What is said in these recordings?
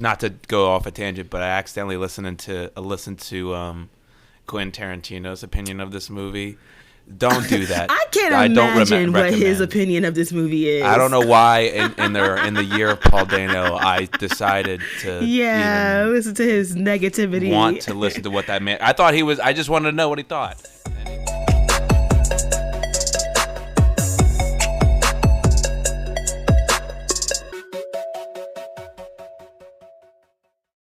not to go off a tangent, but I accidentally listened to Quentin Tarantino's opinion of this movie. Don't do that. I can't imagine what his opinion of this movie is. I don't know why in the year of Paul Dano I decided to listen to his negativity. Want to listen to what that meant. I just wanted to know what he thought.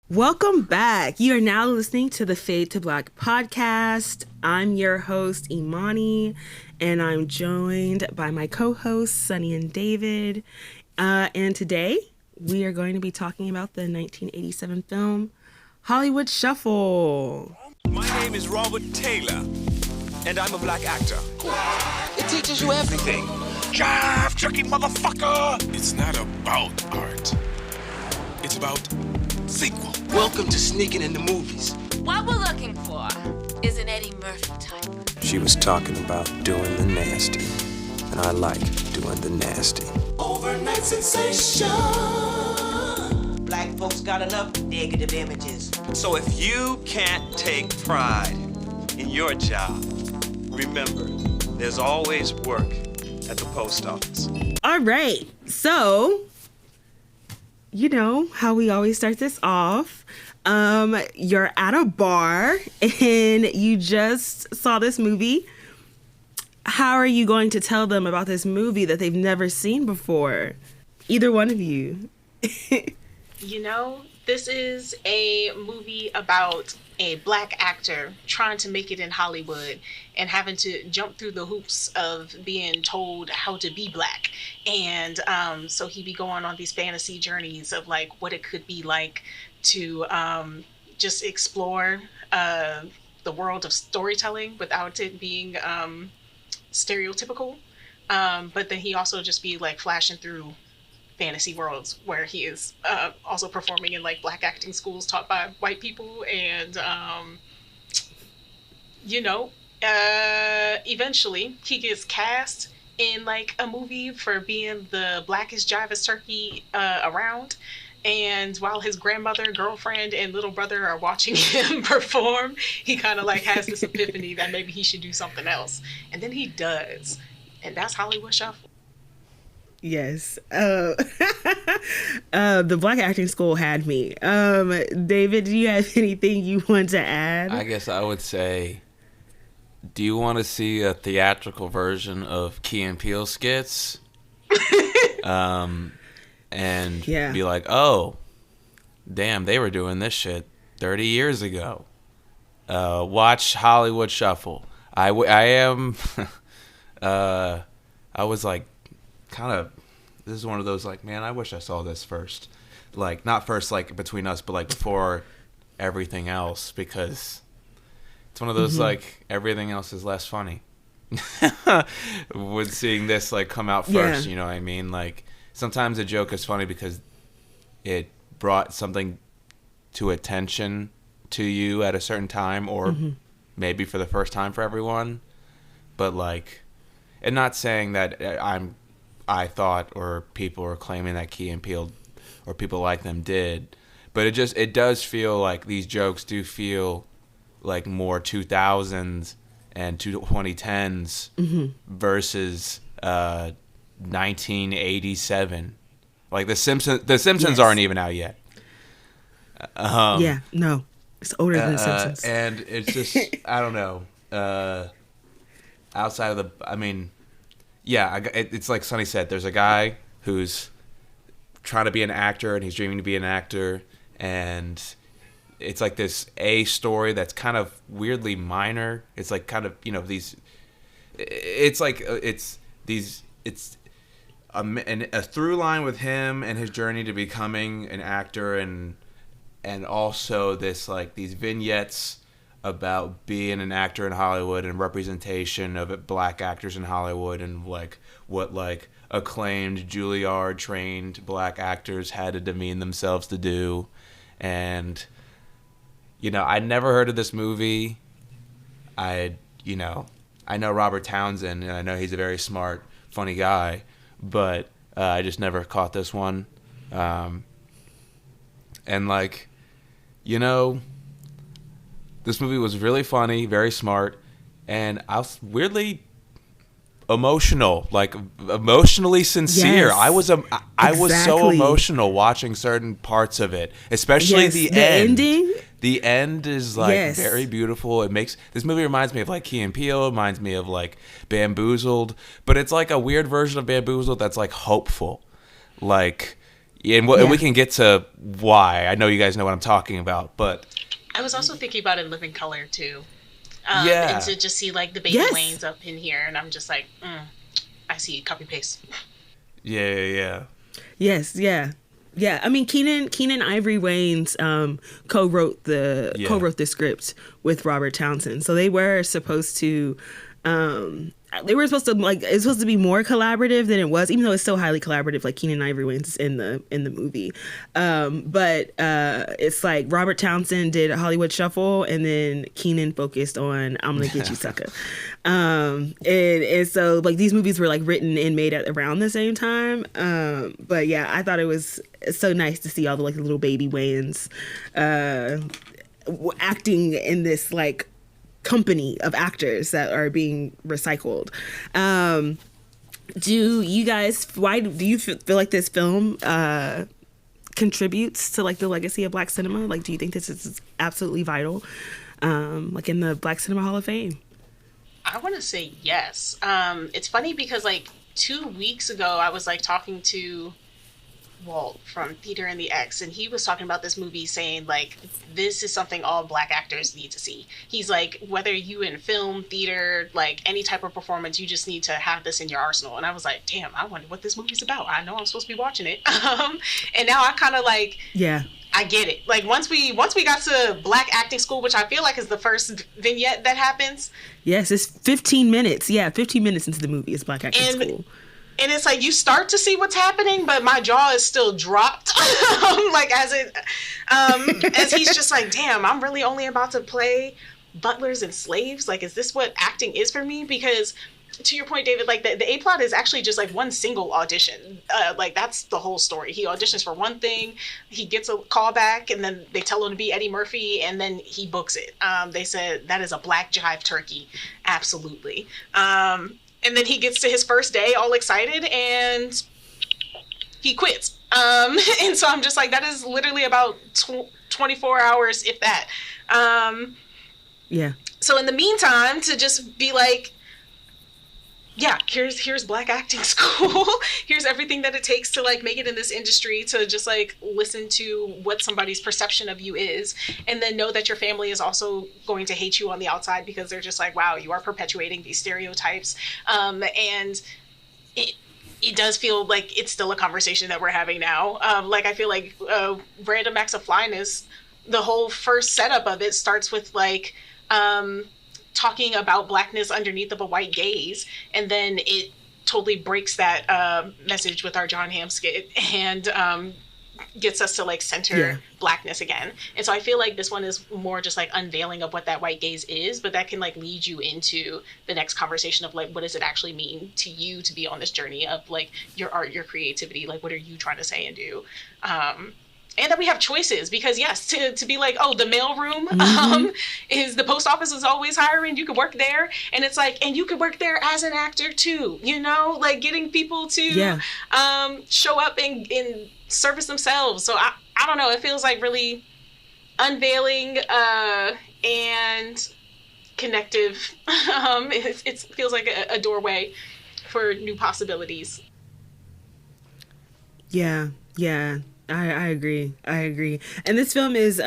Welcome back. You are now listening to the Fade to Black podcast. I'm your host, Imani, and I'm joined by my co-hosts, Sunny and David. And today, we are going to be talking about the 1987 film, Hollywood Shuffle. My name is Robert Taylor, and I'm a black actor. It teaches you everything. Jive, tricky motherfucker! It's not about art. It's about sequel. Welcome to sneaking in the movies. What we're looking for is an Eddie Murphy type. She was talking about doing the nasty, and I like doing the nasty. Overnight sensation. Black folks got enough negative images. So if you can't take pride in your job, remember, there's always work at the post office. All right, so you know how we always start this off. You're at a bar and you just saw this movie. How are you going to tell them about this movie that they've never seen before? Either one of you. You know, this is a movie about a black actor trying to make it in Hollywood and having to jump through the hoops of being told how to be black. And so he be going on these fantasy journeys of like what it could be like to just explore the world of storytelling without it being stereotypical. But then he also just be like flashing through fantasy worlds where he is also performing in like black acting schools taught by white people. And eventually he gets cast in like a movie for being the blackest jivest turkey around. And while his grandmother, girlfriend, and little brother are watching him perform, he kind of like has this epiphany that maybe he should do something else. And then he does. And that's Hollywood Shuffle. Yes. The black acting school had me. David, do you have anything you want to add? I guess I would say, do you want to see a theatrical version of Key and Peele skits? And be like, oh, damn, they were doing this shit 30 years ago. Watch Hollywood Shuffle. I was like, kind of, this is one of those like, man, I wish I saw this first. Like, not first like between us, but like before everything else, because it's one of those like, everything else is less funny. With seeing this like come out first, you know what I mean? Like, sometimes a joke is funny because it brought something to attention to you at a certain time, or maybe for the first time for everyone. But like, and not saying that I thought or people are claiming that Key and Peele or people like them did, but it does feel like these jokes do feel like more 2000s and 2010s versus 1987. Like the Simpsons aren't even out yet. No, it's older than the Simpsons. And it's just I don't know. Outside of the, I mean, it's like Sonny said. There's a guy who's trying to be an actor and he's dreaming to be an actor, and it's like this A story that's kind of weirdly minor. It's like kind of, you know, these. It's like it's a through line with him and his journey to becoming an actor, and also this like these vignettes about being an actor in Hollywood and representation of black actors in Hollywood, and like what like acclaimed Juilliard trained black actors had to demean themselves to do. And you know, I'd never heard of this movie. I know Robert Townsend, and I know he's a very smart, funny guy, but I just never caught this one. And like, you know, this movie was really funny, very smart, and I was weirdly emotional, like emotionally sincere. Yes, I was so exactly. emotional watching certain parts of it, especially Yes, the the end. ending. The end is like Yes. very beautiful. This movie reminds me of like Key and Peele, reminds me of like Bamboozled, but it's like a weird version of Bamboozled that's like hopeful. Like, and we can get to why. I know you guys know what I'm talking about, but I was also thinking about it in Living Color too. Yeah. And to just see like the baby Yes. Waynes up in here, and I'm just like, I see, copy paste. yeah. Yes, yeah. Yeah, I mean Keenan Ivory Wayans co-wrote the script with Robert Townsend. So they were supposed to like, it's supposed to be more collaborative than it was, even though it's still highly collaborative, like Keenan Ivory Wayans is in the movie. But it's like Robert Townsend did a Hollywood Shuffle, and then Keenan focused on I'm Gonna Get You Sucker. And so like these movies were like written and made at around the same time. But yeah, I thought it was so nice to see all the like little baby Wayans acting in this like company of actors that are being recycled. Why do you feel like this film contributes to like the legacy of Black cinema? Like, do you think this is absolutely vital, like in the Black Cinema Hall of Fame? I want to say yes. It's funny because like 2 weeks ago, I was like talking to Walt from Theater and the X, and he was talking about this movie, saying like this is something all Black actors need to see. He's like, whether you in film, theater, like any type of performance, you just need to have this in your arsenal. And I was like, damn, I wonder what this movie's about. I know I'm supposed to be watching it. And now I kind of like, yeah, I get it. Like once we got to Black acting school, which I feel like is the first vignette that happens. Yes, it's 15 minutes. Yeah, 15 minutes into the movie is Black acting school. And it's like you start to see what's happening, but my jaw is still dropped. Like as he's just like, damn, I'm really only about to play butlers and slaves. Like, is this what acting is for me? Because to your point, David, like the A plot is actually just like one single audition. Like that's the whole story. He auditions for one thing, he gets a call back, and then they tell him to be Eddie Murphy, and then he books it. They said that is a black jive turkey. Absolutely. And then he gets to his first day all excited and he quits. And so I'm just like, that is literally about 24 hours, if that. Yeah. So in the meantime, to just be like, yeah, here's Black acting school. Here's everything that it takes to like make it in this industry, to just like listen to what somebody's perception of you is, and then know that your family is also going to hate you on the outside because they're just like, wow, you are perpetuating these stereotypes. And it does feel like it's still a conversation that we're having now. Like I feel like Random Acts of Flyness, the whole first setup of it starts with like talking about Blackness underneath of a white gaze, and then it totally breaks that message with our John Hamm skit and gets us to like center Blackness again. And so I feel like this one is more just like unveiling of what that white gaze is, but that can like lead you into the next conversation of like, what does it actually mean to you to be on this journey of like your art, your creativity, like what are you trying to say and do? And that we have choices, because yes, to be like, oh, the mailroom is the post office is always hiring. You could work there, and it's like, and you could work there as an actor too. You know, like getting people to show up and service themselves. So I don't know. It feels like really unveiling and connective. It feels like a doorway for new possibilities. Yeah. I agree. And this film is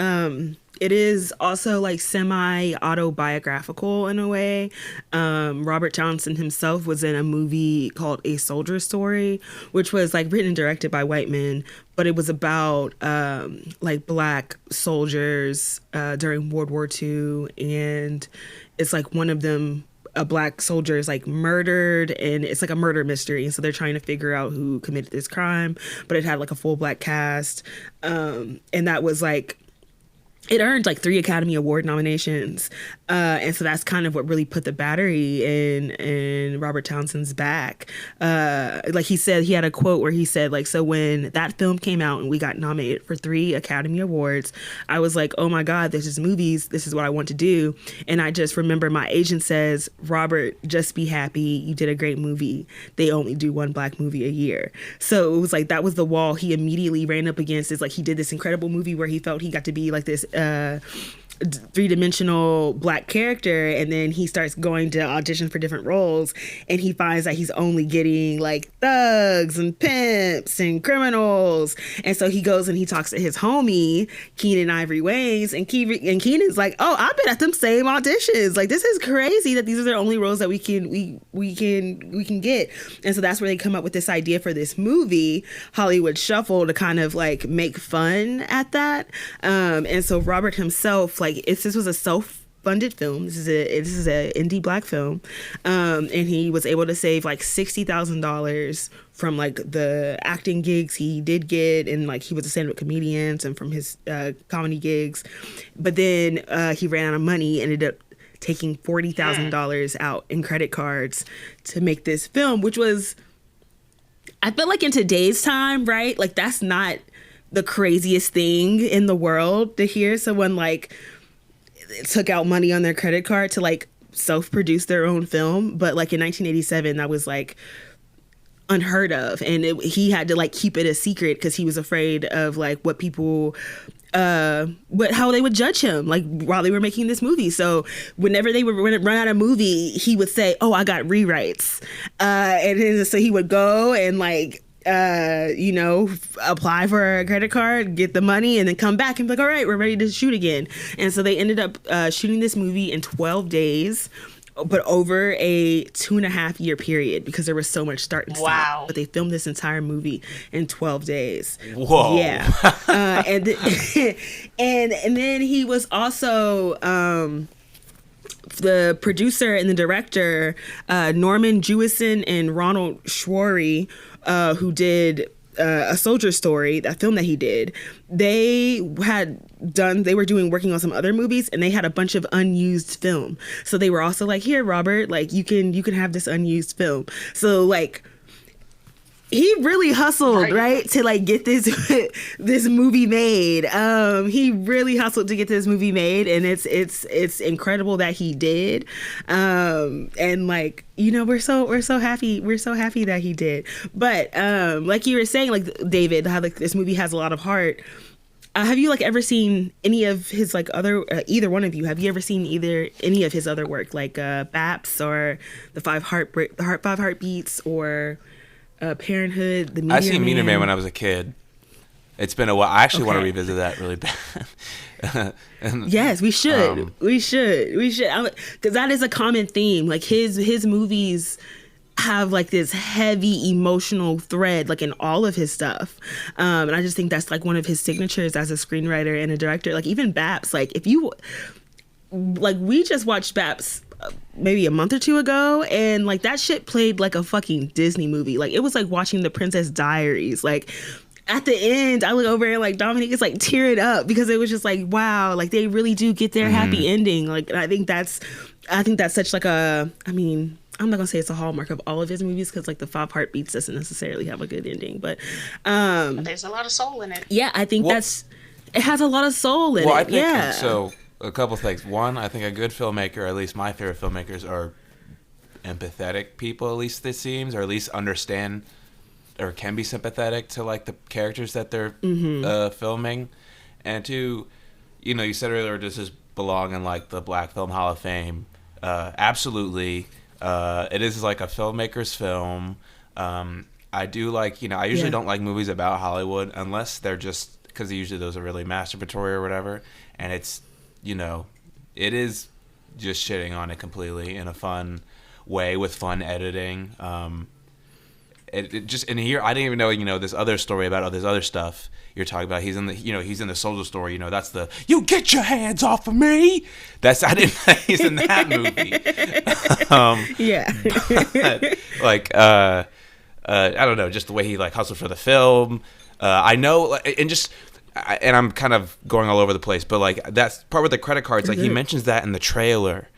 it is also like semi-autobiographical in a way. Robert Townsend himself was in a movie called A Soldier Story, which was like written and directed by white men, but it was about like Black soldiers during World War II, and it's like one of them, a Black soldier, is like murdered, and it's like a murder mystery, and so they're trying to figure out who committed this crime, but it had like a full Black cast, and that was like it earned like 3 Academy Award nominations. And so that's kind of what really put the battery in Robert Townsend's back. Like he said, he had a quote where he said, like, so when that film came out and we got nominated for 3 Academy Awards, I was like, oh my God, this is movies. This is what I want to do. And I just remember my agent says, Robert, just be happy. You did a great movie. They only do 1 black movie a year. So it was like, that was the wall he immediately ran up against. Is like, he did this incredible movie where he felt he got to be like this 3-dimensional black character, and then he starts going to audition for different roles, and he finds that he's only getting like thugs and pimps and criminals. And so he goes and he talks to his homie Keenan Ivory Wayans, and Keenan's like, oh, I've been at them same auditions. Like, this is crazy that these are the only roles that we can get. And so that's where they come up with this idea for this movie, Hollywood Shuffle, to kind of like make fun at that. And so Robert himself, like, this was a self-funded film. This is a indie black film, and he was able to save like $60,000 from like the acting gigs he did get, and like he was a stand-up comedian, and from his comedy gigs. But then he ran out of money, ended up taking $40,000 out in credit cards to make this film, which was, I feel like in today's time, right? Like, that's not the craziest thing in the world to hear someone like took out money on their credit card to like self-produce their own film. But like in 1987, that was like unheard of, and he had to like keep it a secret because he was afraid of like what people how they would judge him like while they were making this movie. So whenever they would run out of movie, he would say, oh, I got rewrites, and then, so he would go and like apply for a credit card, get the money, and then come back and be like, all right, we're ready to shoot again. And so they ended up shooting this movie in 12 days, but over a 2.5-year period, because there was so much start and stop. Wow. But they filmed this entire movie in 12 days. Whoa. Yeah. And then he was also the producer and the director, Norman Jewison and Ronald Schwery, who did A Soldier Story, that film that he did. They were working on some other movies, and they had a bunch of unused film. So they were also like, here, Robert, like you can have this unused film. So like, he really hustled, right, to like get this movie made. He really hustled to get this movie made, and it's incredible that he did. And like, we're so happy that he did. But like you were saying, like David, how like this movie has a lot of heart. Have you like ever seen any of his like other either one of you? Have you ever seen any of his other work, like Baps or the Five Heartbeats or Parenthood, the Meteor I seen Meteor Man? Man when I was a kid. It's been a while. I actually want to revisit that really bad. Yes, we should. We should. Because that is a common theme. Like his movies have like this heavy emotional thread, like in all of his stuff. And I just think that's like one of his signatures as a screenwriter and a director. Like even Baps, like if you like, we just watched Baps maybe a month or two ago, and like that shit played like a fucking Disney movie. Like it was like watching The Princess Diaries. Like at the end, I look over and like Dominique is like tearing up because it was just like, wow, like they really do get their happy ending. Like, and I think that's such like a, I mean, I'm not gonna say it's a hallmark of all of his movies, because like the Five Heartbeats doesn't necessarily have a good ending, but there's a lot of soul in it. Yeah, I think it has a lot of soul in it. I think, yeah. So a couple things. One, I think a good filmmaker, or at least my favorite filmmakers, are empathetic people. At least it seems, or at least understand or can be sympathetic to like the characters that they're filming. And two, you said earlier, does this belong in like the Black Film Hall of Fame? Absolutely. It is like a filmmaker's film. I do like, I usually don't like movies about Hollywood unless they're just, because usually those are really masturbatory or whatever, and it's, it is just shitting on it completely in a fun way with fun editing. It just, and here I didn't even know, this other story about all this other stuff you're talking about. He's in the Soldier Story. That's the "you get your hands off of me." I didn't know he's in that movie. Yeah. But, like I don't know, just the way he like hustled for the film. I know, and just and I'm kind of going all over the place, but like that's part with the credit cards. Like he mentions that in the trailer.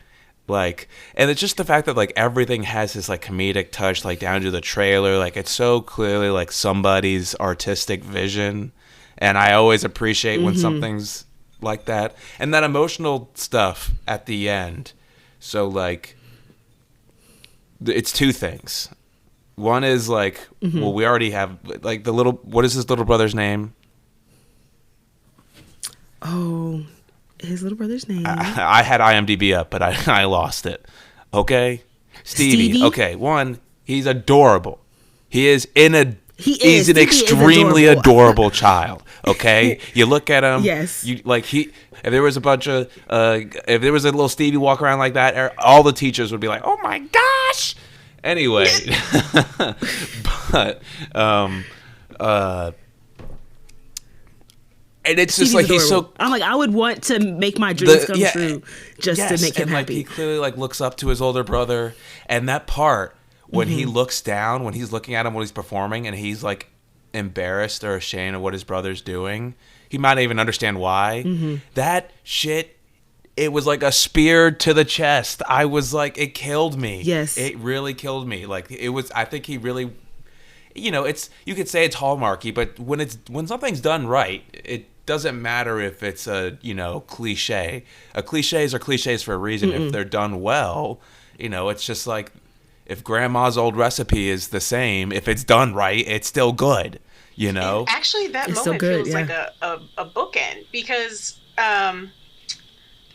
Like, and it's just the fact that like everything has this like comedic touch, like down to the trailer. Like it's so clearly like somebody's artistic vision, and I always appreciate when something's like that. And that emotional stuff at the end. So like, it's two things. One is like, well, we already have like the little. What is his little brother's name? Oh. His little brother's name. I had IMDb up, but I lost it. Okay, Stevie. Okay, one, he's adorable. He's an extremely adorable child. Okay, you look at him. Yes. You like If there was a bunch of if there was a little Stevie walk around like that, all the teachers would be like, "Oh my gosh." Anyway, but and it's just like he's so. I'm like, I would want to make my dreams come true just to make him happy. Like, he clearly like looks up to his older brother, and that part when he looks down, when he's looking at him when he's performing, and he's like embarrassed or ashamed of what his brother's doing. He might not even understand why. That shit. It was like a spear to the chest. I was like, it killed me. Yes, it really killed me. Like it was. I think he really. You know, you could say it's hallmarky, but when something's done right, it doesn't matter if it's a cliche. Cliches are cliches for a reason. If they're done well, it's just like if grandma's old recipe is the same. If it's done right, it's still good. And actually, that moment feels like a bookend because.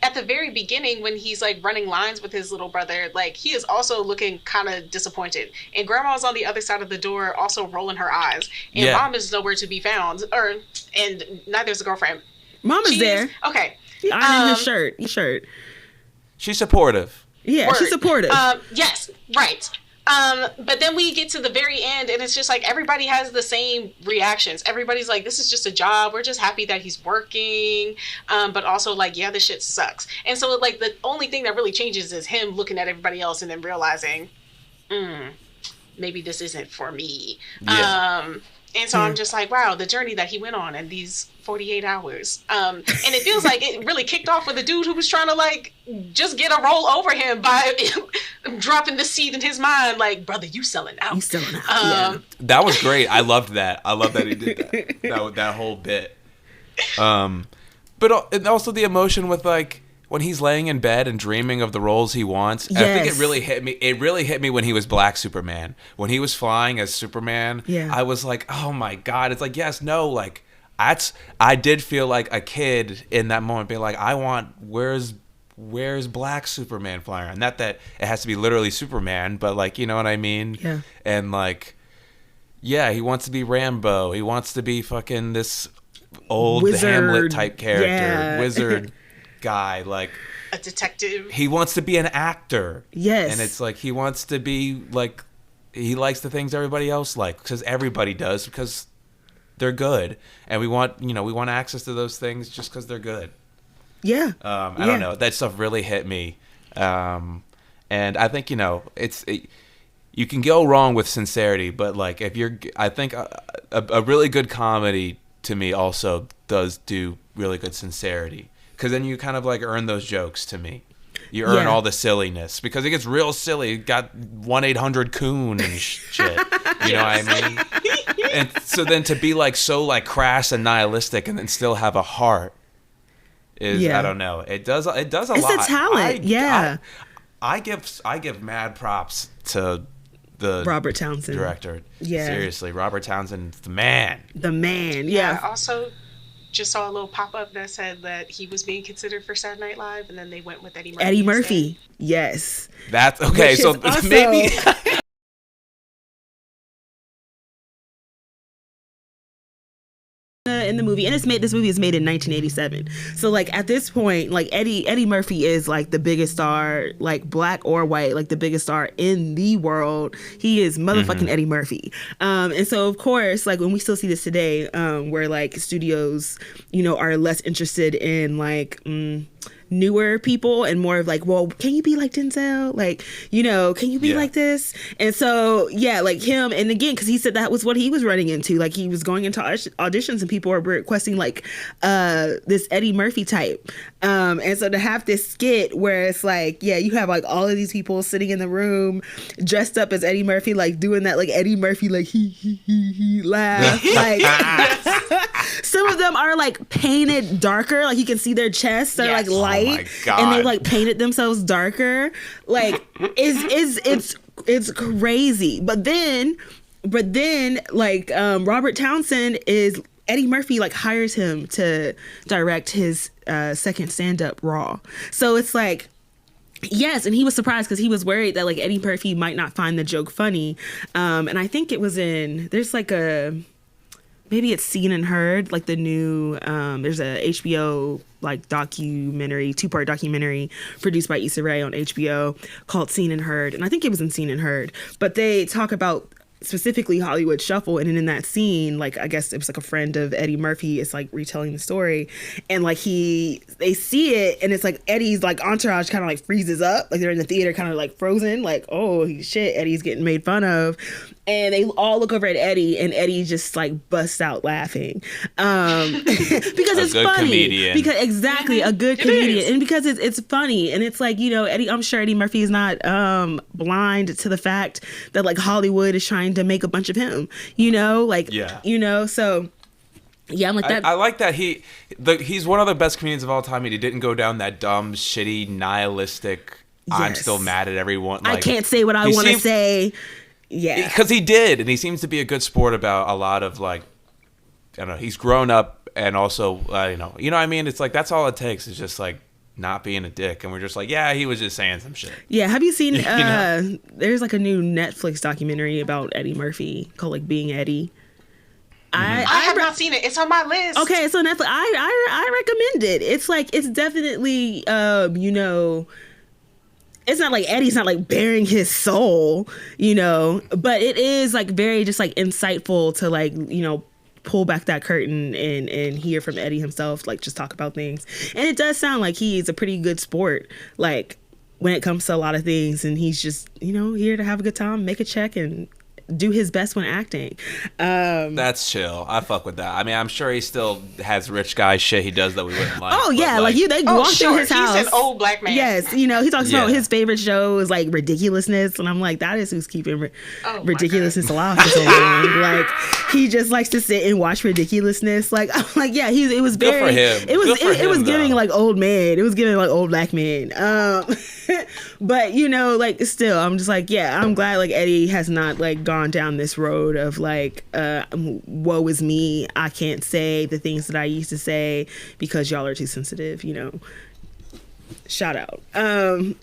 At the very beginning, when he's like running lines with his little brother, like he is also looking kind of disappointed, and grandma's on the other side of the door, also rolling her eyes, and mom is nowhere to be found, and neither is the girlfriend. Mom is there. Okay, ironing his shirt. She's supportive. Yeah, she's supportive. Yes, right. But then we get to the very end, and it's just like everybody has the same reactions. Everybody's like, this is just a job. We're just happy that he's working. But also like, yeah, this shit sucks. And so like the only thing that really changes is him looking at everybody else and then realizing, maybe this isn't for me. Yeah. And so I'm just like, wow, the journey that he went on in these 48 hours. And it feels like it really kicked off with a dude who was trying to like just get a roll over him by dropping the seed in his mind. Like, brother, you selling out. That was great. I loved that. I love that he did that. that whole bit. But also the emotion with like, when he's laying in bed and dreaming of the roles he wants, I think it really hit me. It really hit me when he was Black Superman. When he was flying as Superman, I was like, oh my God. It's like, yes, no, like, I did feel like a kid in that moment being like, I want, where's Black Superman flying around? Not that it has to be literally Superman, but like, you know what I mean? Yeah. And like, yeah, he wants to be Rambo. He wants to be fucking this old Wizard. Hamlet type character. Wizard. Guy, like a detective. He wants to be an actor. Yes. And it's like he wants to be like, he likes the things everybody else likes, because everybody does, because they're good, and we want access to those things just because they're good. I don't know, that stuff really hit me, and I think you can go wrong with sincerity, but like I think a really good comedy to me also does do really good sincerity. Because then you kind of like earn those jokes to me. You earn all the silliness. Because it gets real silly. You got 1-800-COON and shit. You know what I mean? And so then to be like so like crass and nihilistic and then still have a heart is, I don't know. It does a lot. It's a talent. I give mad props to the Robert Townsend director. Yeah. Seriously, Robert Townsend, the man. Yeah. I also just saw a little pop-up that said that he was being considered for Saturday Night Live, and then they went with Eddie Murphy. Yes. That's okay. So also, maybe in the movie, and this movie is made in 1987. So like at this point, like Eddie Murphy is like the biggest star, like black or white, like the biggest star in the world. He is motherfucking Eddie Murphy. And so of course, like when we still see this today, where like studios, are less interested in like newer people and more of like, well, can you be like Denzel? Like, can you be like this? And so, yeah, like him. And again, because he said that was what he was running into. Like he was going into auditions and people were requesting like this Eddie Murphy type. And so to have this skit where it's like, yeah, you have like all of these people sitting in the room dressed up as Eddie Murphy, like doing that like Eddie Murphy, like he laugh. Like some of them are like painted darker, like you can see their chests are like light, oh my God. and they like painted themselves darker. Like it's crazy. But then like Robert Townsend is Eddie Murphy like hires him to direct his second stand-up Raw. So it's like, yes, and he was surprised because he was worried that like Eddie Murphy might not find the joke funny. And I think it was there's like maybe it's Seen and Heard, like the new, there's a HBO like documentary, 2-part documentary produced by Issa Rae on HBO called Seen and Heard. And I think it was in Seen and Heard, but they talk about specifically Hollywood Shuffle, and in that scene, like I guess it was like a friend of Eddie Murphy is like retelling the story, and like they see it, and it's like Eddie's like entourage kind of like freezes up, like they're in the theater kind of like frozen, like oh shit, Eddie's getting made fun of, and they all look over at Eddie, and Eddie just like busts out laughing because it's funny. Comedian. Because exactly a good comedian, and because it's funny, and it's like Eddie. I'm sure Eddie Murphy is not blind to the fact that like Hollywood is trying to make a bunch of him, so yeah, I'm like that. I like that he's one of the best comedians of all time, and he didn't go down that dumb, shitty, nihilistic. Yes. I'm still mad at everyone. Like, I can't say what I want to say. Yeah, because he did, and he seems to be a good sport about a lot of like, I don't know. He's grown up, and also you know what I mean. It's like that's all it takes is just like not being a dick, and we're just like, yeah, he was just saying some shit. Yeah, have you seen there's like a new Netflix documentary about Eddie Murphy called like Being Eddie. I have not seen it. It's on my list. Okay, so Netflix, I recommend it. It's like, it's definitely it's not like Eddie's not like bearing his soul, but it is like very just like insightful to like pull back that curtain and hear from Eddie himself, like just talk about things. And it does sound like he's a pretty good sport, like when it comes to a lot of things, and he's just here to have a good time, make a check, and do his best when acting. That's chill. I fuck with that. I mean, I'm sure he still has rich guy shit he does that we wouldn't like. Oh yeah, like they walk through his house. He's an old black man. Yes, he talks about his favorite show is like Ridiculousness, and I'm like, that is who's keeping Ridiculousness alive for so long. Like he just likes to sit and watch Ridiculousness. Like I'm like, yeah, it was very. Good for him. It was giving like old man. It was giving like old black man. But like still, I'm just like, yeah, I'm glad like Eddie has not like gone down this road of like woe is me, I can't say the things that I used to say because y'all are too sensitive. Shout out.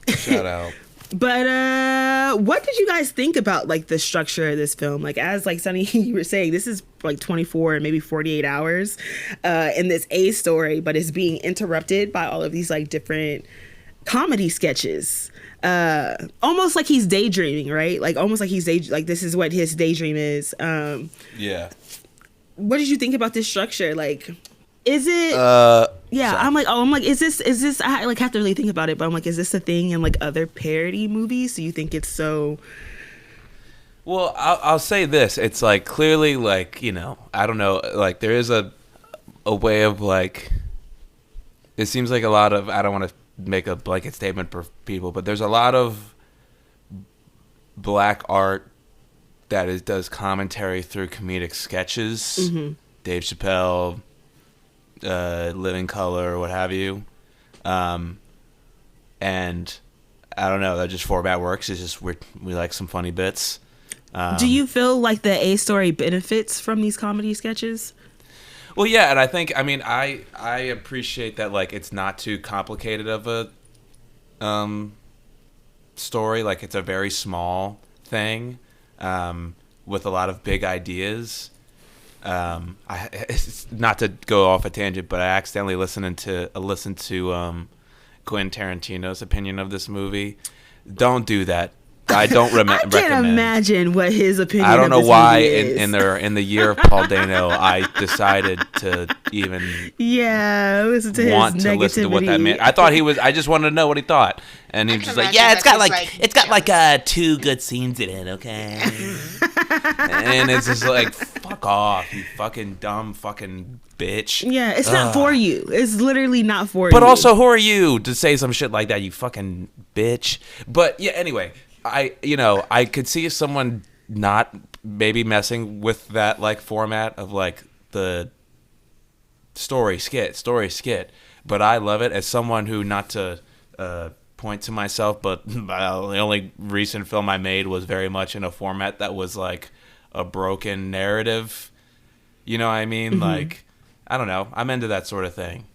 Shout out. But what did you guys think about like the structure of this film? Like, as like Sunny, you were saying, this is like 24 maybe 48 hours in this A story, but it's being interrupted by all of these like different comedy sketches. Almost like he's daydreaming, right? Like almost like like this is what his daydream is. Yeah. What did you think about this structure? Like, is it? Yeah, sorry. I'm like, is this? I like have to really think about it, but I'm like, is this a thing in like other parody movies? Do you think it's so? Well, I'll say this: it's like clearly, like I don't know, like there is a way of like. It seems like a lot of I don't want to make a blanket statement for people, but there's a lot of black art that does commentary through comedic sketches. Mm-hmm. Dave Chappelle, Living Color, what have you, and I don't know, that just format works. It's just we like some funny bits. Do you feel like the A story benefits from these comedy sketches? Well, yeah, and I think, I appreciate that, like, it's not too complicated of a story. Like, it's a very small thing with a lot of big ideas. It's not to go off a tangent, but I accidentally listened to Quentin Tarantino's opinion of this movie. Don't do that. I don't I can't imagine what his opinion. I don't know of this why movie is. in the year of Paul Dano I decided to even listen to want his to negativity. listen to what that meant. I thought I just wanted to know what he thought, and he was just like, yeah, it's got like 2 good scenes in it, okay. And it's just like, fuck off, you fucking dumb fucking bitch. Yeah, it's not for you. It's literally not for you. But also, who are you to say some shit like that, you fucking bitch? But yeah, anyway, I could see someone not maybe messing with that like format of like the story skit. But I love it as someone who, not to point to myself, but the only recent film I made was very much in a format that was like a broken narrative. You know what I mean? Mm-hmm. Like, I don't know. I'm into that sort of thing.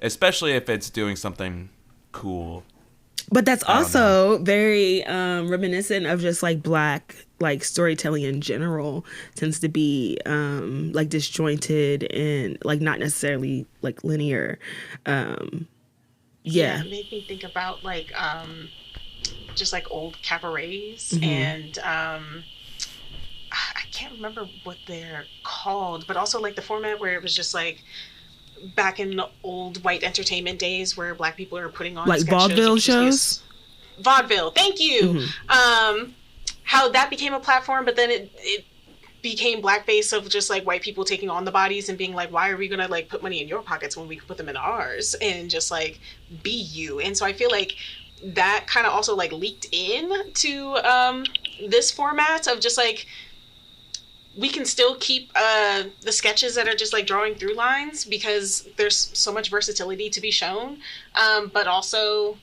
Especially if it's doing something cool. But that's also very reminiscent of just like Black like storytelling in general. Tends to be like disjointed and like not necessarily like linear. Yeah, it made me think about like just like old cabarets and I can't remember what they're called, but also like the format where it was just like back in the old white entertainment days where Black people are putting on like vaudeville shows. Vaudeville, thank you. How that became a platform, but then it became blackface of just like white people taking on the bodies and being like, why are we gonna like put money in your pockets when we can put them in ours and just like be you? And so I feel like that kind of also like leaked in to this format of just like, we can still keep the sketches that are just like drawing through lines because there's so much versatility to be shown. But also,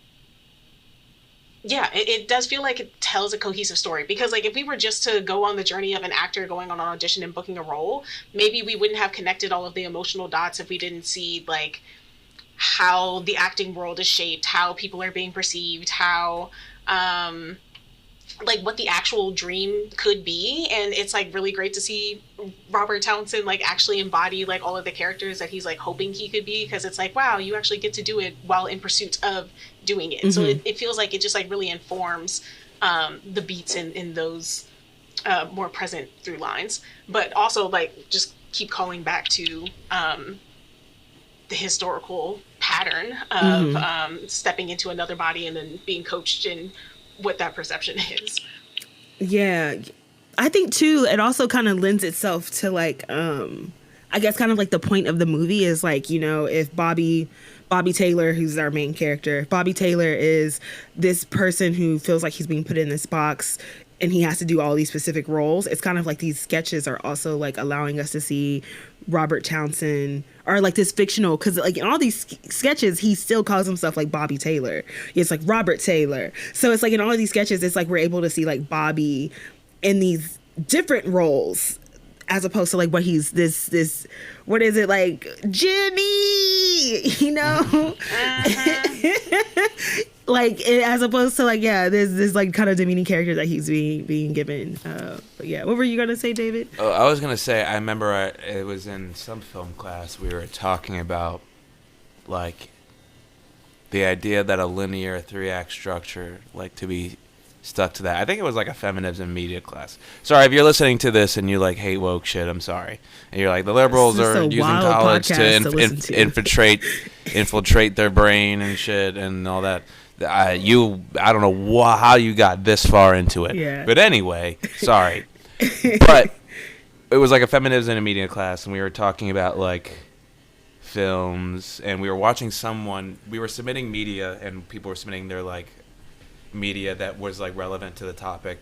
yeah, it does feel like it tells a cohesive story, because like if we were just to go on the journey of an actor going on an audition and booking a role, maybe we wouldn't have connected all of the emotional dots if we didn't see like how the acting world is shaped, how people are being perceived, how like what the actual dream could be. And it's like really great to see Robert Townsend like actually embody like all of the characters that he's like hoping he could be, because it's like, wow, you actually get to do it while in pursuit of doing it. So it feels like it just like really informs the beats in those more present through lines, but also like just keep calling back to the historical pattern of stepping into another body and then being coached in what that perception is. Yeah, I think too it also kind of lends itself to like I guess kind of like the point of the movie is like, you know, if Bobby Taylor, who's our main character, Bobby Taylor is this person who feels like he's being put in this box and he has to do all these specific roles. It's kind of like these sketches are also like allowing us to see Robert Townsend, or like this fictional, because like in all these sketches he still calls himself like Bobby Taylor. It's like Robert Taylor. So it's like in all of these sketches it's like we're able to see like Bobby in these different roles, as opposed to like what he's this what is it, like Jimmy, you know? Like as opposed to like, yeah, there's this like kind of demeaning character that he's being given. But yeah, what were you gonna say, David? Oh, I was gonna say, I remember it was in some film class we were talking about like the idea that a linear 3-act structure, like to be stuck to that. I think it was like a feminism media class. Sorry if you're listening to this and you like hate woke shit, I'm sorry. And you're like, the liberals are using college to infiltrate their brain and shit and all that. I don't know how you got this far into it. Yeah. But anyway, sorry. But it was like a feminism and media class, and we were talking about like films, and we were watching we were submitting media, and people were submitting their like media that was like relevant to the topic,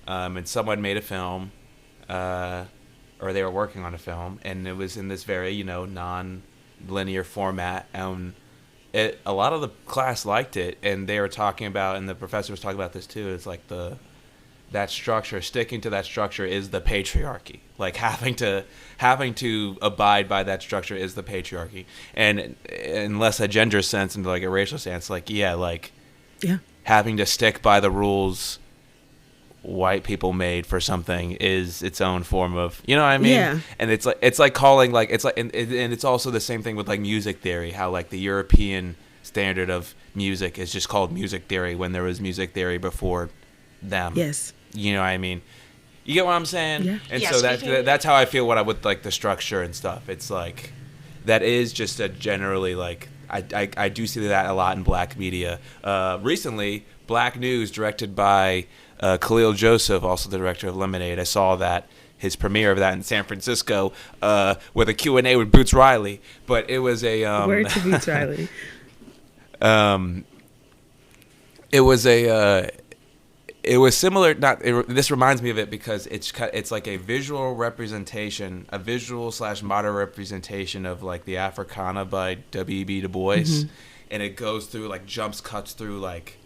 and someone made a film, or they were working on a film, and it was in this very, you know, non-linear format, and a lot of the class liked it, and they were talking about, and the professor was talking about this too, it's like that structure, sticking to that structure is the patriarchy. Like having to abide by that structure is the patriarchy. And in less a gender sense and like a racial sense, like having to stick by the rules white people made for something is its own form of, you know what I mean? Yeah. And it's like calling like, it's like, and it's also the same thing with like music theory, how like the European standard of music is just called music theory when there was music theory before them. Yes. You know what I mean? You get what I'm saying? Yeah. And Yeah, so that's how I feel with like the structure and stuff. It's like that is just a generally like I do see that a lot in black media. Recently, Black News, directed by Khalil Joseph, also the director of Lemonade. I saw that his premiere of that in San Francisco with a Q&A with Boots Riley. But it was a word to Boots Riley. It was similar. This reminds me of it because it's like a visual representation, a visual / modern representation of like the Africana by W.E.B. Du Bois, and it goes through like cuts through like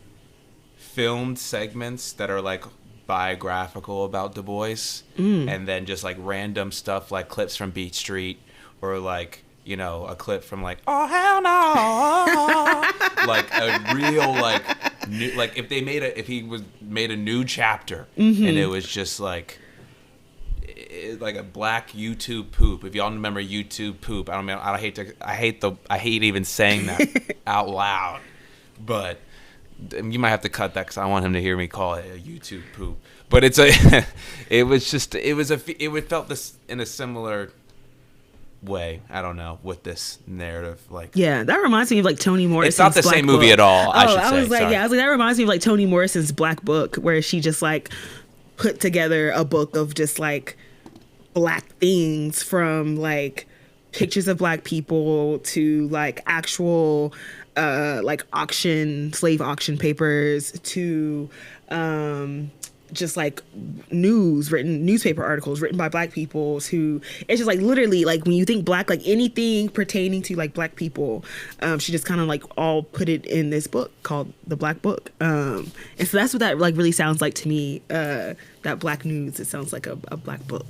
filmed segments that are like biographical about Du Bois, and then just like random stuff like clips from Beat Street or like, you know, a clip from like Oh Hell No, like a real like new, like if he made a new chapter and it was just like like a black YouTube poop. If y'all remember YouTube poop, I hate even saying that out loud, but you might have to cut that because I want him to hear me call it a YouTube poop. But it felt this in a similar way. I don't know, with this narrative, like that reminds me of like Toni Morrison's. It's not the Black same movie Book. at all. I was like that reminds me of like Toni Morrison's Black Book, where she just like put together a book of just like black things, from like pictures of black people to like actual like slave auction papers to just like newspaper articles written by black people who, it's just like literally like when you think black, like anything pertaining to like black people, she just kind of like all put it in this book called The Black Book. And so that's what that like really sounds like to me, that Black News. It sounds like a black book.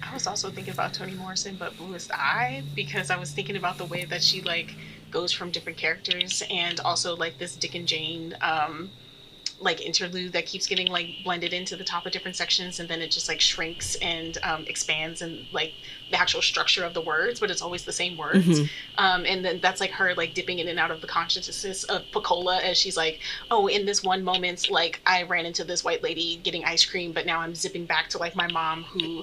I was also thinking about Toni Morrison, but Bluest Eye, because I was thinking about the way that she like goes from different characters, and also like this Dick and Jane like interlude that keeps getting like blended into the top of different sections, and then it just like shrinks and expands and like the actual structure of the words, but it's always the same words. And then that's like her like dipping in and out of the consciousness of Pecola, as she's like, oh, in this one moment, like I ran into this white lady getting ice cream, but now I'm zipping back to like my mom who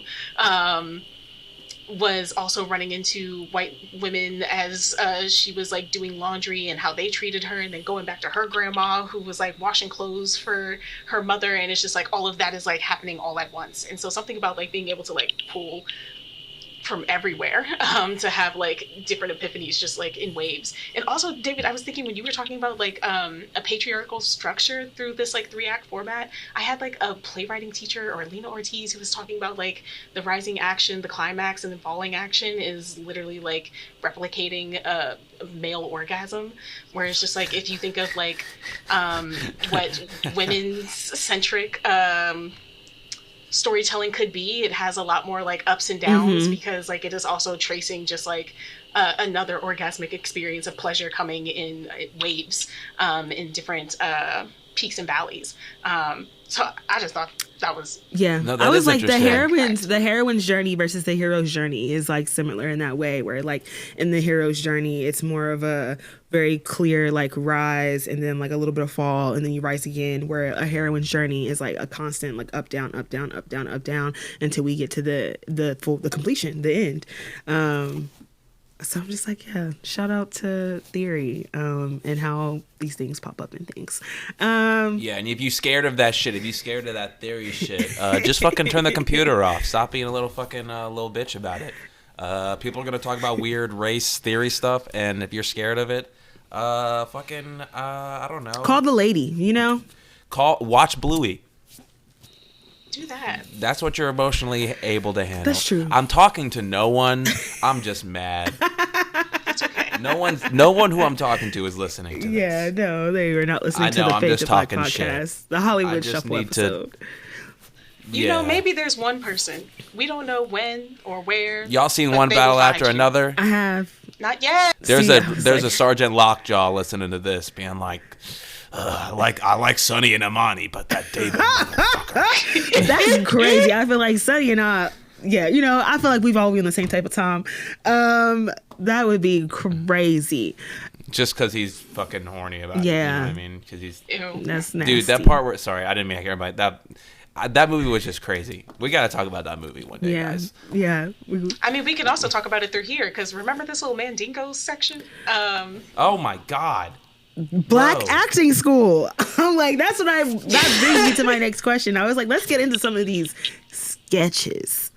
was also running into white women as she was like doing laundry and how they treated her, and then going back to her grandma who was like washing clothes for her mother, and it's just like all of that is like happening all at once. And so something about like being able to like pull from everywhere to have like different epiphanies just like in waves. And also, David, I was thinking when you were talking about like a patriarchal structure through this like 3-act format, I had like a playwriting teacher, or Lena Ortiz, who was talking about like the rising action, the climax, and the falling action is literally like replicating a male orgasm, where it's just like if you think of like what women's centric storytelling could be, it has a lot more like ups and downs, because like it is also tracing just like another orgasmic experience of pleasure coming in waves, in different peaks and valleys. So I just thought that was I was like the heroine's journey versus the hero's journey is like similar in that way, where like in the hero's journey it's more of a very clear like rise and then like a little bit of fall and then you rise again, where a heroine's journey is like a constant like up down up down up down up down until we get to the completion, the end. So I'm just like, shout out to theory and how these things pop up in things. And if you scared of that shit, if you scared of that theory shit, just fucking turn the computer off. Stop being a little fucking little bitch about it. People are going to talk about weird race theory stuff, and if you're scared of it, I don't know. Call the lady, you know? Watch Bluey. Do that. That's what you're emotionally able to handle. That's true. I'm talking to no one. I'm just mad. That's okay. No one who I'm talking to is listening to this. Yeah, no, they were not listening to the I'm Fade just to Black talking podcast. shit. The Hollywood Shuffle episode. You know, maybe there's one person. We don't know when or where. Y'all seen One Battle After Another? I have. Not yet. There's a Sergeant Lockjaw listening to this being like, I like Sonny and Imani, but that David motherfucker. That's crazy. I feel like Sonny and I, I feel like we've all been on the same type of time. That would be crazy. Just because he's fucking horny about it. You know what I mean? Because he's... Ew. That's nasty. Dude, that part where... Sorry, I didn't mean to hear about that. That movie was just crazy. We got to talk about that movie one day, guys. Yeah. I mean, we can also talk about it through here, because remember this little Mandingo section? Oh, my God. Black acting school. I'm like, that brings me to my next question. I was like, let's get into some of these sketches.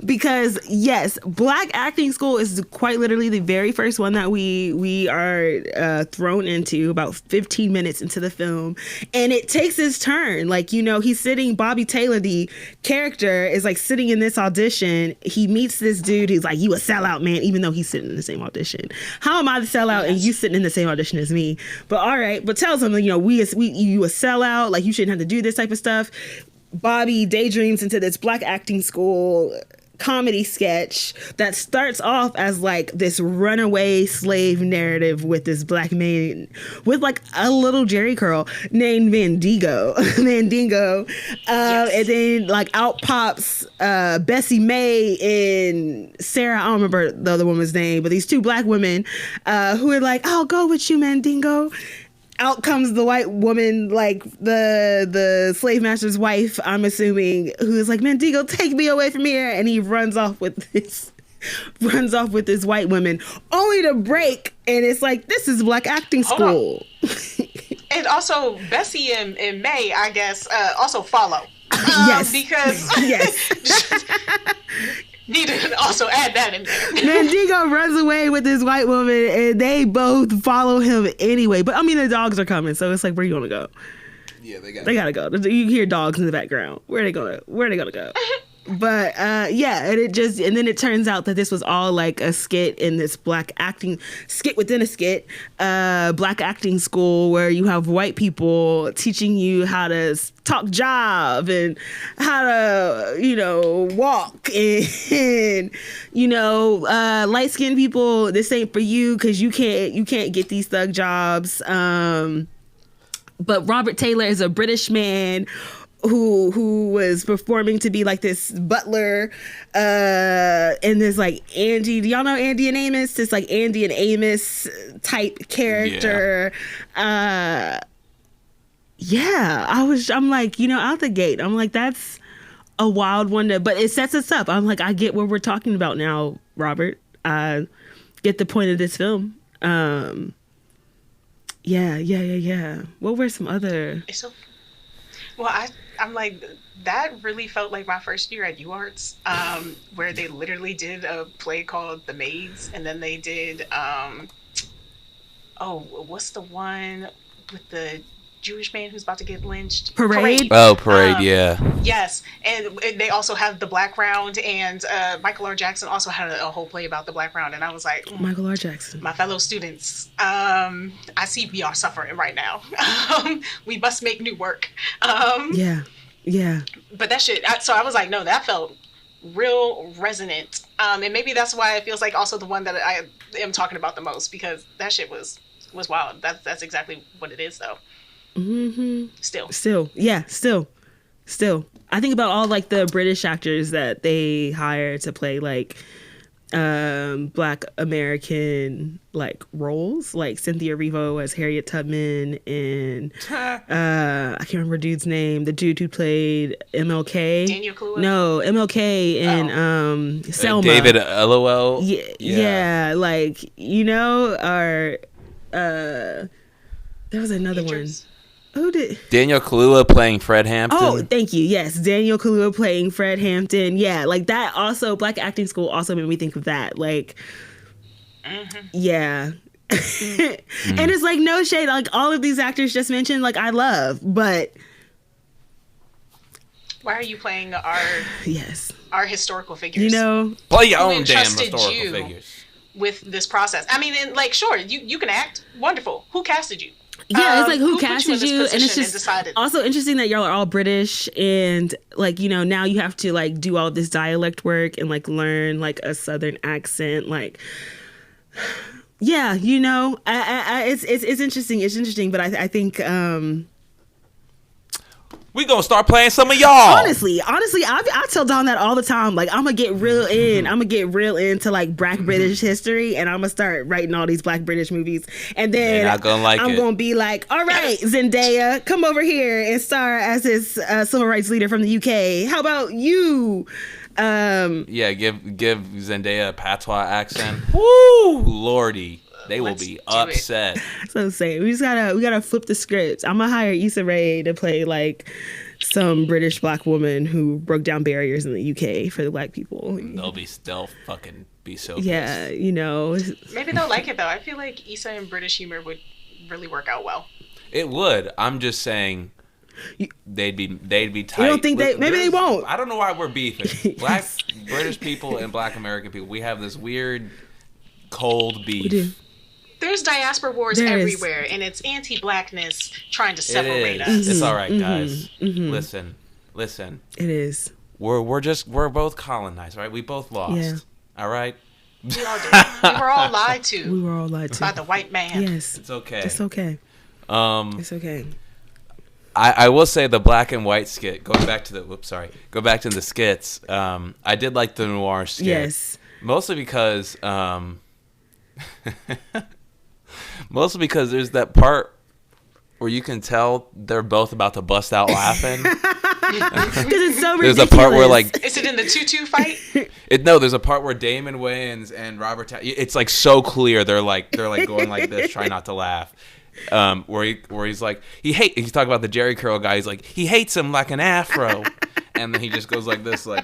Because yes, Black acting school is quite literally the very first one that we are thrown into about 15 minutes into the film, and it takes his turn. Like, you know, he's sitting, Bobby Taylor, the character, is like sitting in this audition. He meets this dude who's like, you a sellout, man, even though he's sitting in the same audition. How am I the sellout and you sitting in the same audition as me? But all right, but tells him, you know, you a sellout, like you shouldn't have to do this type of stuff. Bobby daydreams into this Black acting school comedy sketch that starts off as like this runaway slave narrative with this black man with like a little Jerry curl named Mandingo. And then like out pops Bessie Mae and Sarah, I don't remember the other woman's name, but these two black women who are like, I'll go with you, Mandingo. Out comes the white woman, like the slave master's wife, I'm assuming, who is like, Mandingo, take me away from here, and he runs off with this white woman, only to break, and it's like, this is Black acting school. And also Bessie and May, I guess, also follow. Yes, because yes. Need to also add that in there. Mandingo runs away with this white woman, and they both follow him anyway. But I mean, the dogs are coming, so it's like, where you gonna go? Yeah, they gotta go. You hear dogs in the background. Where are they gonna go? But and then it turns out that this was all like a skit in this Black acting skit within a skit, Black acting school, where you have white people teaching you how to talk job and how to, you know, walk, and you know, light skinned people, this ain't for you because you can't get these thug jobs. But Robert Taylor is a British man who was performing to be like this butler, and this like Andy, do y'all know Andy and Amos? This like Andy and Amos type character. I'm like, you know, out the gate, I'm like, that's a wild one but it sets us up. I'm like, I get what we're talking about now, Robert. I get the point of this film. Yeah. What were some other? I'm like, that really felt like my first year at UArts, where they literally did a play called The Maids, and then they did, what's the one with the Jewish man who's about to get lynched? Parade. Oh, Parade, yeah. Yes, and they also have the Black Round, and Michael R. Jackson also had a whole play about the Black Round, and I was like, Michael R. Jackson, my fellow students, I see we are suffering right now. We must make new work. Yeah. But that shit, so I was like, no, that felt real resonant, and maybe that's why it feels like also the one that I am talking about the most, because that shit was wild. That's exactly what it is, though. Mm-hmm. Still. I think about all like the British actors that they hire to play like Black American like roles, like Cynthia Erivo as Harriet Tubman, and I can't remember dude's name, the dude who played MLK. Daniel Kaluuya? No, MLK and Selma. David LOL. Yeah, like, you know, or there was another one. Who did? Daniel Kaluuya playing Fred Hampton. Oh, thank you. Yes, Daniel Kaluuya playing Fred Hampton. Yeah, like that. Also, Black acting school also made me think of that. Like, yeah. And it's like, no shade. Like all of these actors just mentioned, like I love, but why are you playing our historical figures? You know, play your own damn historical figures with this process. I mean, and like, sure, you can act wonderful. Who casted you? Yeah, it's like who casted you, and it's just decided. Also interesting that y'all are all British, and like, you know, now you have to like do all this dialect work and like learn like a Southern accent, like, yeah, you know, it's interesting. It's interesting, but I think We gonna start playing some of y'all. Honestly, I tell Don that all the time. Like, I'm gonna get real into like Black British history, and I'm gonna start writing all these Black British movies. And then They're not gonna like I'm it. gonna be like, all right, Zendaya, come over here and star as this civil rights leader from the UK. How about you? Yeah, give Zendaya a patois accent. Woo, lordy. They will be upset. So I'm saying we gotta flip the script. I'm gonna hire Issa Rae to play like some British Black woman who broke down barriers in the UK for the Black people. They'll fucking be so yeah, pissed. you know. Maybe they'll like it though. I feel like Issa and British humor would really work out well. It would. I'm just saying they'd be tight. You don't think maybe they won't. I don't know why we're beefing. Black British people and Black American people, we have this weird cold beef. We do. There's diaspora wars everywhere, and it's anti-Blackness trying to separate us. It's all right, guys. Listen. It is. We're both colonized, right? We both lost. Yeah. All right. We all did. We were all lied to. By the white man. Yes. It's okay. It's okay. It's okay. I will say the black and white skit. Going back to the skits. I did like the noir skit. Yes. Mostly because there's that part where you can tell they're both about to bust out laughing. Because it's so ridiculous. There's a part where like, is it in the tutu fight? There's a part where Damon Wayans and Robert it's like so clear they're like going like this, trying not to laugh. Where he's like he's talking about the Jerry curl guy. He's like, he hates him like an afro, and then he just goes like this, like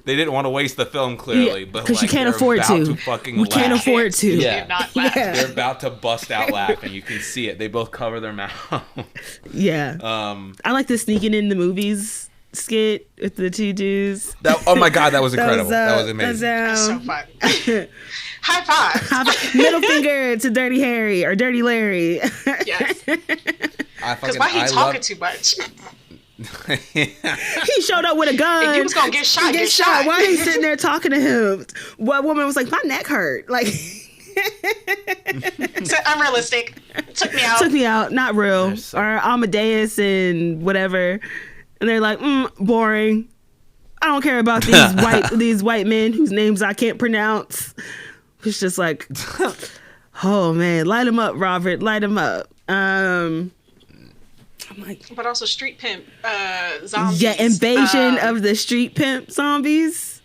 they didn't want to waste the film clearly, but because you can't afford to. We can't afford to. Yeah, they're about to bust out laughing. You can see it. They both cover their mouth. Yeah. I like the sneaking in the movies skit with the two dudes. Oh my god, that was incredible. That was amazing. That's so fun. High five. Middle finger to Dirty Harry or Dirty Larry. Yes. Because why he talking too much? He showed up with a gun. If he was gonna get shot. Why are you sitting there talking to him? What woman was like, my neck hurt. Like, so unrealistic. Took me out. Not real. Or Amadeus and whatever. And they're like, boring. I don't care about these white men whose names I can't pronounce. It's just like, oh man, light them up, Robert. Light them up. I'm like, but also street pimp zombies. Yeah, invasion of the street pimp zombies.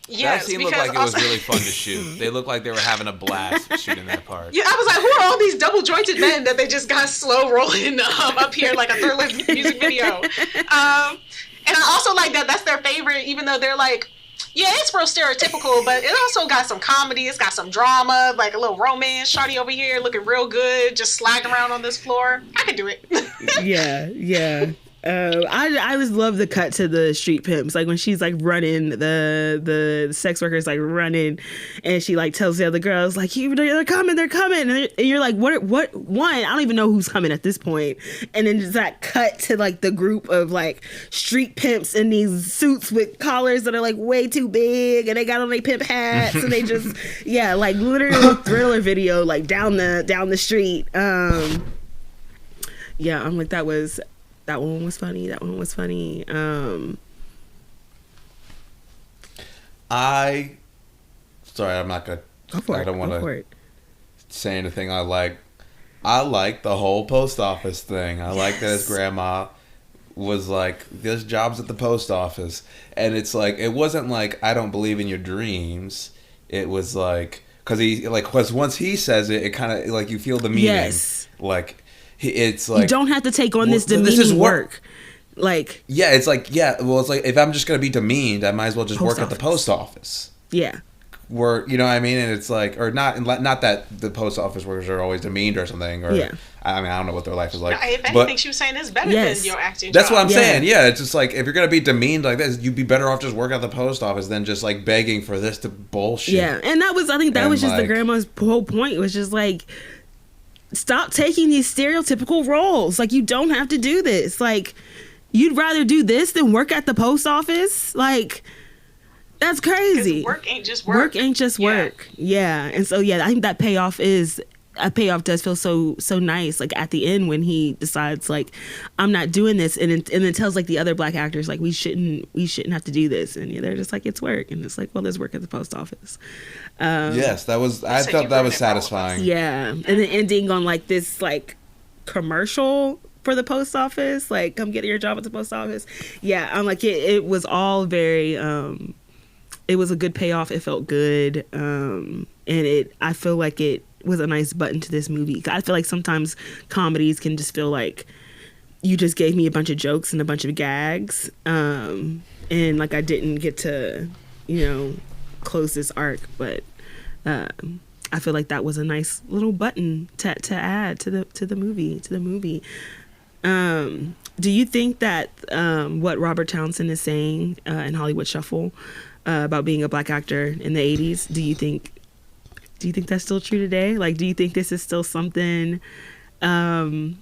Yes, that scene looked like it was really fun to shoot. They looked like they were having a blast shooting that part. Yeah, I was like, who are all these double jointed men that they just got slow rolling up here like a Thriller music video? And I also like that that's their favorite, even though they're like, yeah, it's real stereotypical, but it also got some comedy. It's got some drama, like a little romance. Shawty over here looking real good, just sliding around on this floor. I can do it. Yeah. I just love the cut to the street pimps, like when she's like running, the sex workers like running, and she like tells the other girls like, they're coming, and you're like, what? One, I don't even know who's coming at this point, and then just that cut to like the group of like street pimps in these suits with collars that are like way too big, and they got on their pimp hats, and they just like literally Thriller video like down the street. Yeah, I'm like, that one was funny. Sorry, I'm not gonna. I don't want to say anything. I like the whole post office thing. I like that his grandma was like, "There's jobs at the post office," and it's like, it wasn't like, "I don't believe in your dreams." It was like, because once he says it, it kind of like you feel the meaning. Yes. Like it's like, you don't have to take on this demeaning work. Like, yeah, it's like, well, it's like, if I'm just gonna be demeaned, I might as well just work at the post office. Yeah. Where, you know what I mean? And it's like, or not that the post office workers are always demeaned or something, or I mean, I don't know what their life is like. If anything, she was saying it's better than your acting That's job. what I'm saying. Yeah, it's just like, if you're gonna be demeaned like this, you'd be better off just working at the post office than just like begging for this to bullshit. Yeah, and I think that was just the grandma's whole point. It was just like, stop taking these stereotypical roles. Like, you don't have to do this. Like, you'd rather do this than work at the post office? Like, that's crazy. Work ain't just work. Yeah. And so, I think that payoff is a payoff does feel so nice, like at the end when he decides like, I'm not doing this, and then tells like the other black actors like we shouldn't have to do this, and they're just like, it's work, and it's like, well, there's work at the post office. Yes, I felt that was satisfying. Yeah, and then ending on like this like commercial for the post office, like come get your job at the post office. Yeah, I'm like it was all very. It was a good payoff. It felt good, and I feel like it was a nice button to this movie. I feel like sometimes comedies can just feel like you just gave me a bunch of jokes and a bunch of gags, and like I didn't get to, close this arc. But I feel like that was a nice little button to add to the movie. Do you think that what Robert Townsend is saying in Hollywood Shuffle about being a black actor in the 80s, do you think that's still true today? Like, do you think this is still something that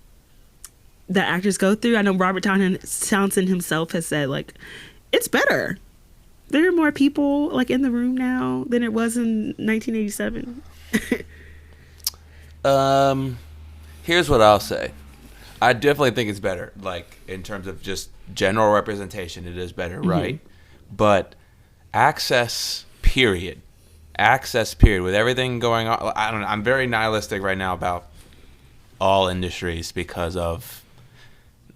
actors go through? I know Robert Townsend himself has said, like, it's better. There are more people, like, in the room now than it was in 1987. Here's what I'll say. I definitely think it's better. Like, in terms of just general representation, it is better, right? But access period, with everything going on. I don't know. I'm very nihilistic right now about all industries because of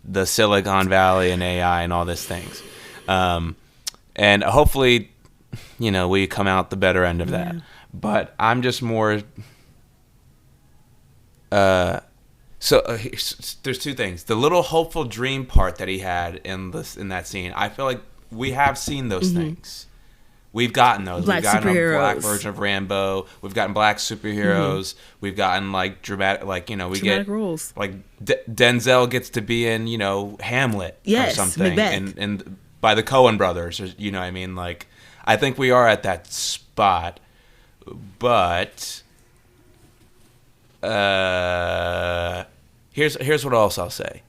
the Silicon Valley and AI and all these things. And hopefully, we come out the better end of that. But I'm just more. So there's two things. The little hopeful dream part that he had in that scene. I feel like we have seen those things. We've gotten those. We've gotten a black version of Rambo. We've gotten black superheroes. We've gotten like dramatic, dramatic roles. Like Denzel gets to be in, Hamlet or something, and by the Coen brothers, or, what I mean? Like, I think we are at that spot, but here's what else I'll say.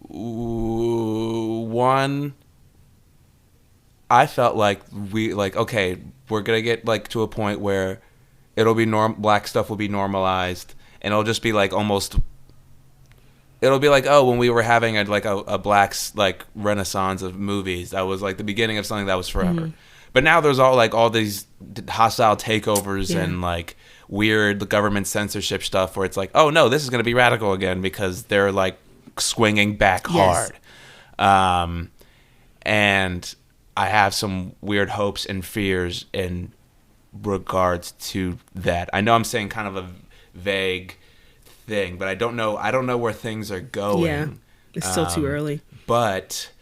One, I felt like okay, we're gonna get like to a point where it'll be black stuff will be normalized, and it'll just be like it'll be like, oh, when we were having a black like renaissance of movies, that was like the beginning of something that was forever. But now there's all these hostile takeovers and like weird government censorship stuff where it's like, oh no, this is gonna be radical again because they're like swinging back hard. And I have some weird hopes and fears in regards to that. I know I'm saying kind of a vague thing, but I don't know where things are going. Yeah, it's still too early. But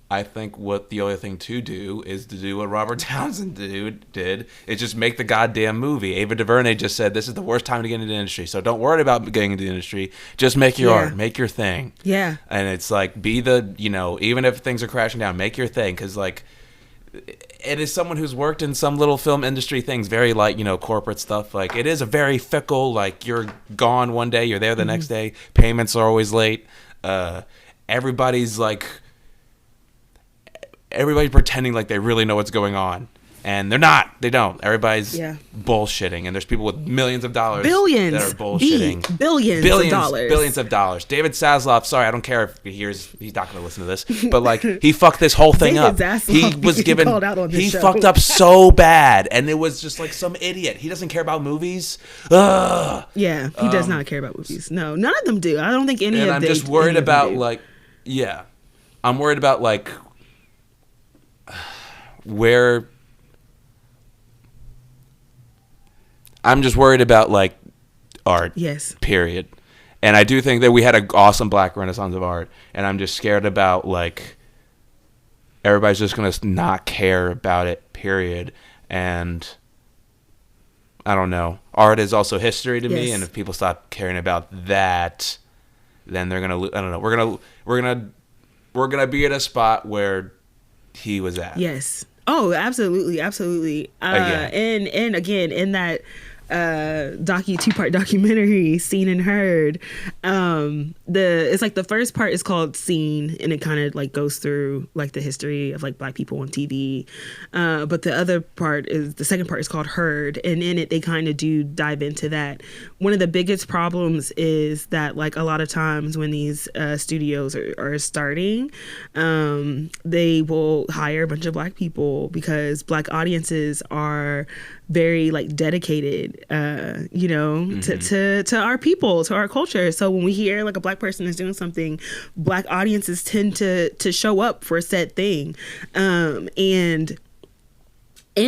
I think what the other thing to do is to do what Robert Townsend did is just make the goddamn movie. Ava DuVernay just said this is the worst time to get into the industry, so don't worry about getting into the industry. Just make your art, make your thing. Yeah. And it's like, be the, even if things are crashing down, make your thing, because like, it is someone who's worked in some little film industry things, very like, corporate stuff. Like, it is a very fickle, like, you're gone one day, you're there the next day, payments are always late. Everybody's pretending like they really know what's going on, and they're not. They don't. Everybody's bullshitting, and there's people with millions of dollars that are bullshitting. Billions of dollars. David Zaslav, sorry, I don't care if he's not going to listen to this, but like, he fucked this whole thing up. He was given, he fucked up so bad, and it was just like some idiot. He doesn't care about movies. Ugh. Yeah, he does not care about movies. No, none of them do. I don't think any of them. And I'm just worried about I'm worried about like where I'm just worried about like art. Yes. Period. And I do think that we had an awesome black renaissance of art, and I'm just scared about like everybody's just gonna not care about it. Period. And I don't know. Art is also history to me, and if people stop caring about that, then they're gonna. I don't know. We're gonna be at a spot where he was at. Yes. Oh, absolutely, absolutely. And again, in that two-part documentary, Seen and Heard. It's like the first part is called Seen, and it kind of like goes through like the history of like Black people on TV. But the second part is called Heard, and in it they kind of do dive into that. One of the biggest problems is that like a lot of times when these studios are starting, they will hire a bunch of Black people because Black audiences are very like dedicated, to our people, to our culture. So when we hear like a Black person is doing something, Black audiences tend to show up for said thing. And in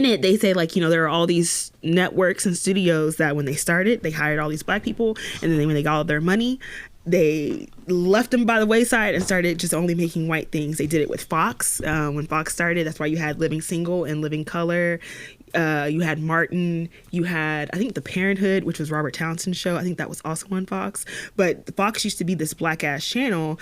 it, they say like, there are all these networks and studios that when they started, they hired all these Black people, and then when they got all their money, they left them by the wayside and started just only making white things. They did it with Fox. When Fox started, that's why you had Living Single and Living Color. You had Martin, you had, I think, The Parenthood, which was Robert Townsend's show. I think that was also on Fox. But Fox used to be this Black ass channel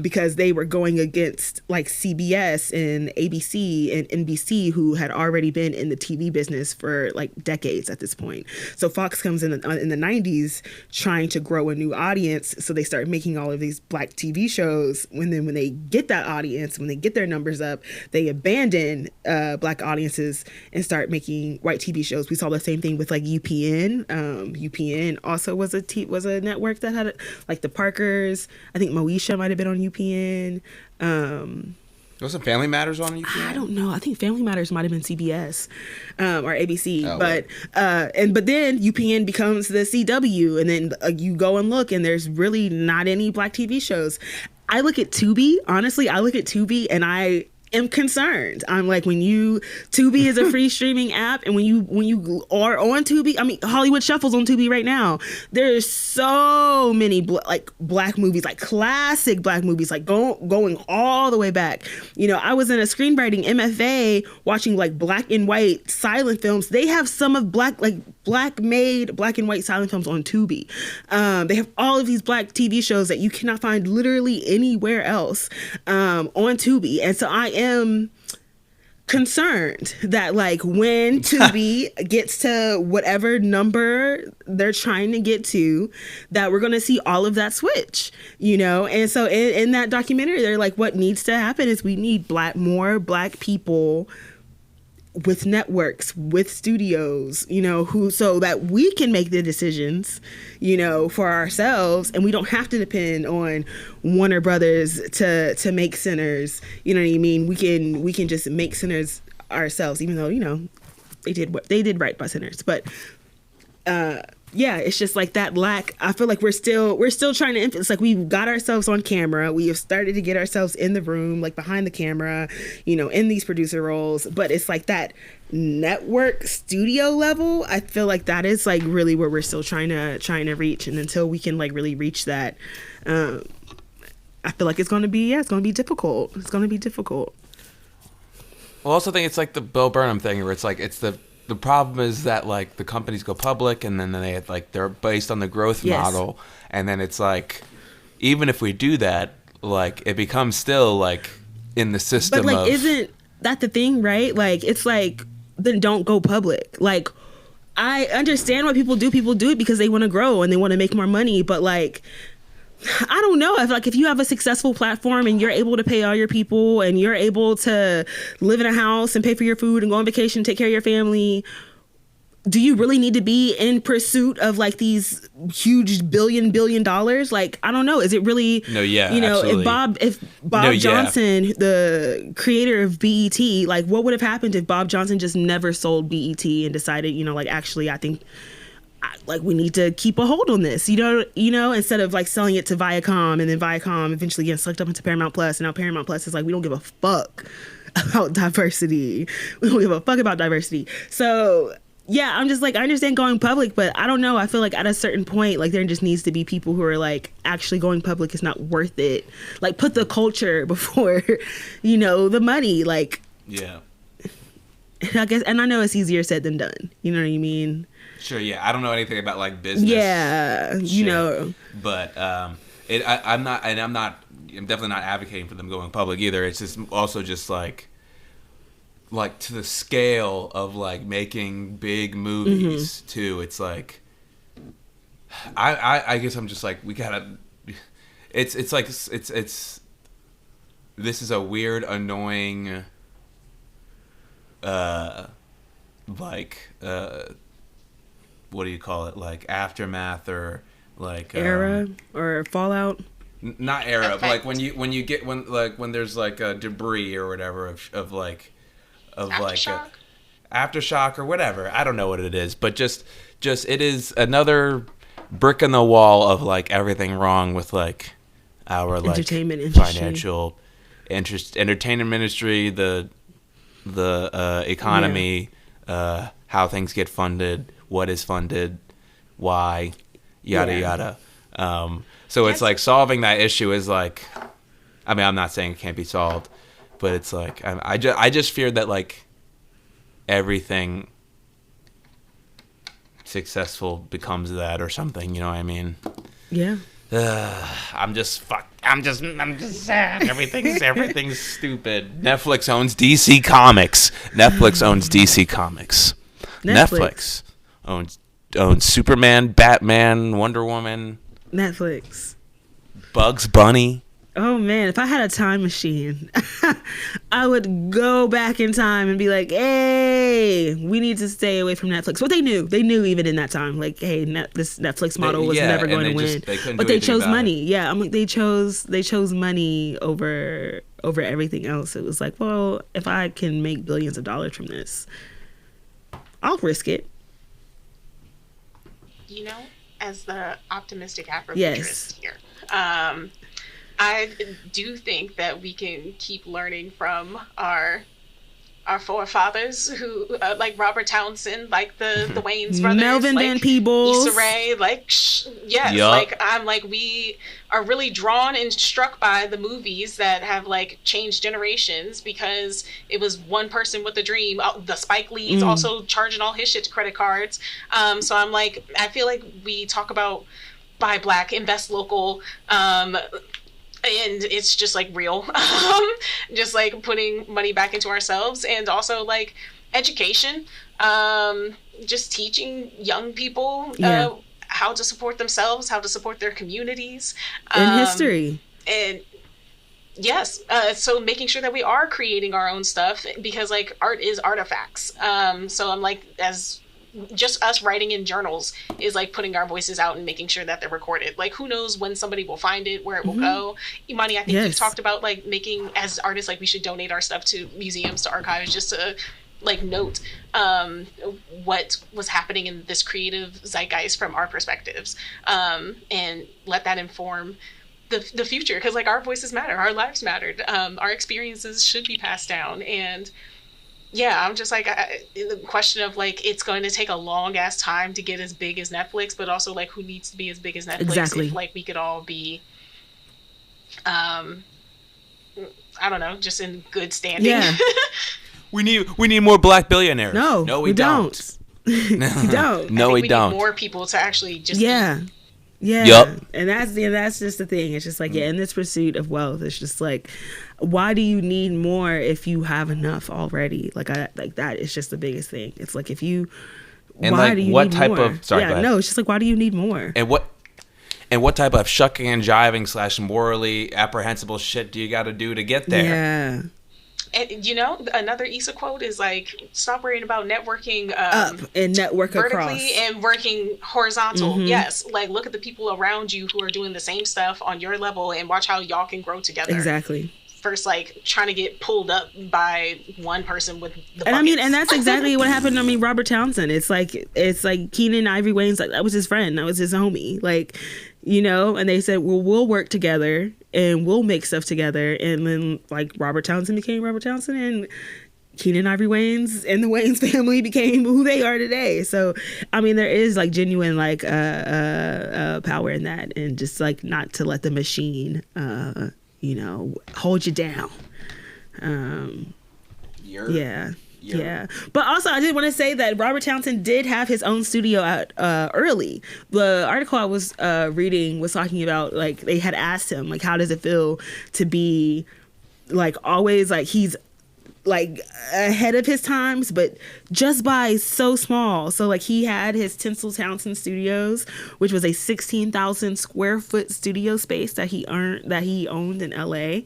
because they were going against like CBS and ABC and NBC, who had already been in the TV business for like decades at this point. So Fox comes in the 90s trying to grow a new audience. So they start making all of these Black TV shows. When they get that audience, when they get their numbers up, they abandon Black audiences and start making white TV shows. We saw the same thing with like UPN. UPN also was a network that had like the Parkers. I think Moesha might have been on UPN. Wasn't Family Matters on UPN? I don't know. I think Family Matters might have been CBS or ABC. Oh, but then UPN becomes the CW, and then you go and look, and there's really not any Black TV shows. I look at Tubi. Honestly, I look at Tubi, and I am concerned. I'm like, Tubi is a free streaming app, and when you are on Tubi, I mean, Hollywood Shuffle's on Tubi right now. There's so many Black movies, like classic Black movies, like going all the way back. I was in a screenwriting MFA watching like black and white silent films. They have some of Black-made black and white silent films on Tubi. They have all of these Black TV shows that you cannot find literally anywhere else on Tubi. And so I am concerned that like when Tubi gets to whatever number they're trying to get to, that we're going to see all of that switch, And so in that documentary, they're like, what needs to happen is we need more Black people with networks, with studios, so that we can make the decisions, for ourselves, and we don't have to depend on Warner Brothers to make Sinners. You know what I mean? We can just make Sinners ourselves, even though they did right by Sinners, but it's just like that lack. I feel like we're still trying to. It's like we've got ourselves on camera. We have started to get ourselves in the room, like behind the camera, in these producer roles. But it's like that network studio level. I feel like that is like really where we're still trying to reach. And until we can like really reach that, I feel like it's going to be difficult. It's going to be difficult. Well, I also think it's like the Bo Burnham thing, where it's like the problem is that like the companies go public, and then they have, like, they're based on the growth model, and then it's like, even if we do that, like it becomes still like in the system. But like, isn't that the thing, right? Like, it's like, then don't go public. Like, I understand why people do it because they want to grow and they want to make more money, but like, I don't know. I feel like if you have a successful platform and you're able to pay all your people and you're able to live in a house and pay for your food and go on vacation, take care of your family, do you really need to be in pursuit of like these huge billion dollars? Like, I don't know. Is it really? No, yeah, absolutely. If Bob Johnson, the creator of BET, like, what would have happened if Bob Johnson just never sold BET and decided, like, actually, I think, like, we need to keep a hold on this, instead of like selling it to Viacom, and then Viacom eventually getting sucked up into Paramount Plus, and now Paramount Plus is like, we don't give a fuck about diversity. We don't give a fuck about diversity. So yeah, I'm just like, I understand going public, but I don't know. I feel like at a certain point, like, there just needs to be people who are like, actually going public is not worth it. Like, put the culture before, the money. Like, yeah. I guess, and I know it's easier said than done. You know what I mean? Sure. Yeah. I don't know anything about like business. Yeah. Shit, but I'm definitely not advocating for them going public either. It's just also just like, like to the scale of like making big movies too. It's like I guess I'm just like, we gotta. It's like it's. This is a weird, annoying. Like what do you call it? Like aftermath or like era or fallout. Not era, but like when you get when there's like a debris or whatever of like Aftershock? Aftershock or whatever. I don't know what it is, but just it is another brick in the wall of like everything wrong with like our like entertainment industry. Financial entertainment ministry, the economy, how things get funded, what is funded, why, yada yada. So it's like solving that issue is like, I mean, I'm not saying it can't be solved, but it's like I just fear that like everything successful becomes that or something. You know what I mean? Yeah. I'm just sad. Everything's stupid. Netflix owns DC Comics. Netflix owns Superman, Batman, Wonder Woman. Netflix. Bugs Bunny. Oh man, if I had a time machine, I would go back in time and be like, hey, we need to stay away from Netflix. What they knew even in that time, like, hey, this Netflix model was never going to win. But they chose money. Yeah, I mean, they chose money over everything else. It was like, well, if I can make billions of dollars from this, I'll risk it. You know, as the optimistic Afrofuturist here, I do think that we can keep learning from our forefathers who, like Robert Townsend, like the Wayans brothers, Melvin like Van Peebles, Issa Rae, like yes, yep. like I'm like, we are really drawn and struck by the movies that have like changed generations because it was one person with a dream. The Spike Lee's also charging all his shit to credit cards. So I'm like, I feel like we talk about buy black, invest local, and it's just like real, just like putting money back into ourselves, and also like education, just teaching young people how to support themselves, how to support their communities, and history. And yes, so making sure that we are creating our own stuff, because like art is artifacts. So I'm like, as just us writing in journals is like putting our voices out and making sure that they're recorded. Like, who knows when somebody will find it, where it will go. Imani, I think you've talked about like making, as artists, like we should donate our stuff to museums, to archives, just to like note what was happening in this creative zeitgeist from our perspectives, and let that inform the future, because like our voices matter, our lives mattered, our experiences should be passed down. And yeah, I'm just like, the question of like, it's going to take a long ass time to get as big as Netflix, but also like, who needs to be as big as Netflix? Exactly. If like we could all be, I don't know, just in good standing. Yeah. We need more black billionaires. No, we don't. We don't. No, we don't. Need more people to actually just Yeah. Yep. And that's just the thing. It's just like, in this pursuit of wealth, it's just like, why do you need more if you have enough already? Like that is just the biggest thing. It's like, if you, and why like, do you what need type more? of sorry, yeah, no, it's just like, why do you need more? And what type of shucking and jiving / morally apprehensible shit do you got to do to get there? Yeah. And you know, another Issa quote is like, stop worrying about networking up and network vertically across and working horizontal. Yes, like look at the people around you who are doing the same stuff on your level and watch how y'all can grow together. Exactly. First, like trying to get pulled up by one person with the buckets. And I mean, and that's exactly what happened. I mean, Robert Townsend. It's like Keenan Ivory Wayans. Like, that was his friend. That was his homie. Like, you know. And they said, well, we'll work together and we'll make stuff together. And then like Robert Townsend became Robert Townsend, and Keenan Ivory Wayans and the Wayans family became who they are today. So, I mean, there is like genuine like power in that, and just like not to let the machine you know, hold you down. Yeah. But also, I did want to say that Robert Townsend did have his own studio out early. The article I was reading was talking about, like, they had asked him, like, how does it feel to be, like, always, like, he's like ahead of his times, but just by so small. So like he had his Tinsel Townsend Studios, which was a 16,000 square foot studio space that he owned in LA.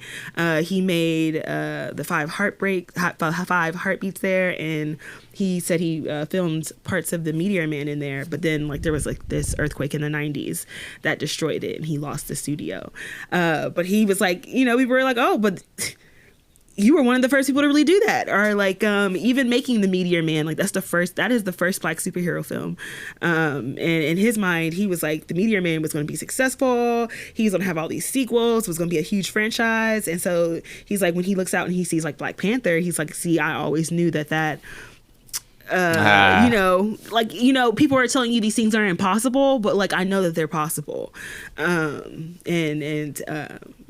He made the Five Heartbeats there, and he said he filmed parts of the Meteor Man in there, but then like there was like this earthquake in the 90s that destroyed it and he lost the studio. But he was like, you know, we were like, oh, but you were one of the first people to really do that. Or like even making the Meteor Man, like that is the first black superhero film. And in his mind, he was like, the Meteor Man was going to be successful. He's going to have all these sequels. It was going to be a huge franchise. And so he's like, when he looks out and he sees like Black Panther, he's like, see, I always knew that you know, like, you know, people are telling you these things are impossible, but like I know that they're possible. You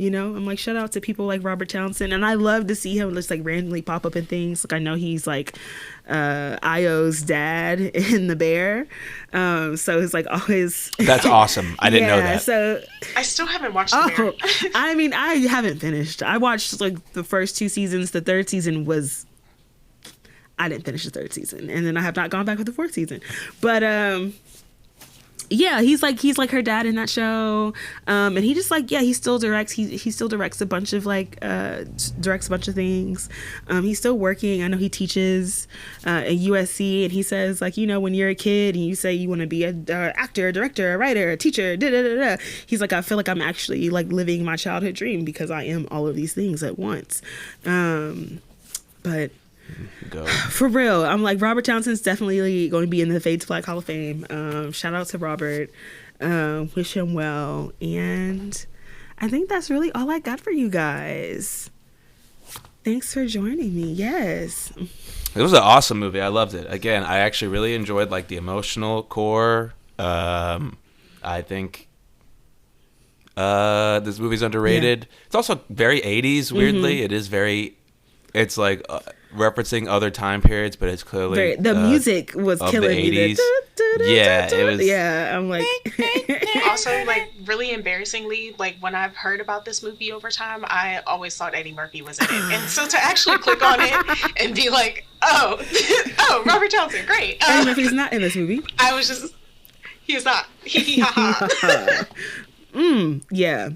know, I'm like, shout out to people like Robert Townsend, and I love to see him just like randomly pop up in things. Like I know he's like Io's dad in The Bear, so it's like always. That's awesome. I didn't know that. So I still haven't watched The Bear. I mean, I haven't finished. I watched like the first 2 seasons. The third season was. I didn't finish the third season, and then I have not gone back with the 4th season. But yeah, he's like her dad in that show, and he just like he still directs. He still directs a bunch of directs a bunch of things. He's still working. I know he teaches at USC, and he says like, you know, when you're a kid and you say you want to be an actor, a director, a writer, a teacher, he's like, I feel like I'm actually like living my childhood dream because I am all of these things at once. But. Go. For real, I'm like, Robert Townsend's definitely going to be in the Fade to Black Hall of Fame. Shout out to Robert. Wish him well. And I think that's really all I got for you guys. Thanks for joining me. Yes. It was an awesome movie. I loved it. Again, I actually really enjoyed like the emotional core. I think this movie's underrated. Yeah. It's also very 80s, weirdly. Mm-hmm. It is very... It's like referencing other time periods, but it's clearly the music was killing me. Yeah, it was. Yeah, I'm like. Also, like really embarrassingly, like when I've heard about this movie over time, I always thought Eddie Murphy was in it, and so to actually click on it and be like, oh, Robert Townsend, great. Eddie Murphy's not in this movie. I was just, he's not. Hee ha ha. Yeah.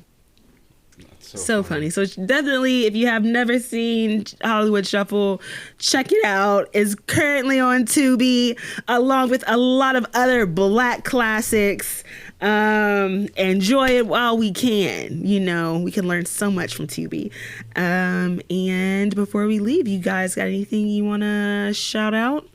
So funny. So definitely, if you have never seen Hollywood Shuffle, check it out. It's currently on Tubi, along with a lot of other black classics. Enjoy it while we can. You know, we can learn so much from Tubi. And before we leave, you guys got anything you want to shout out?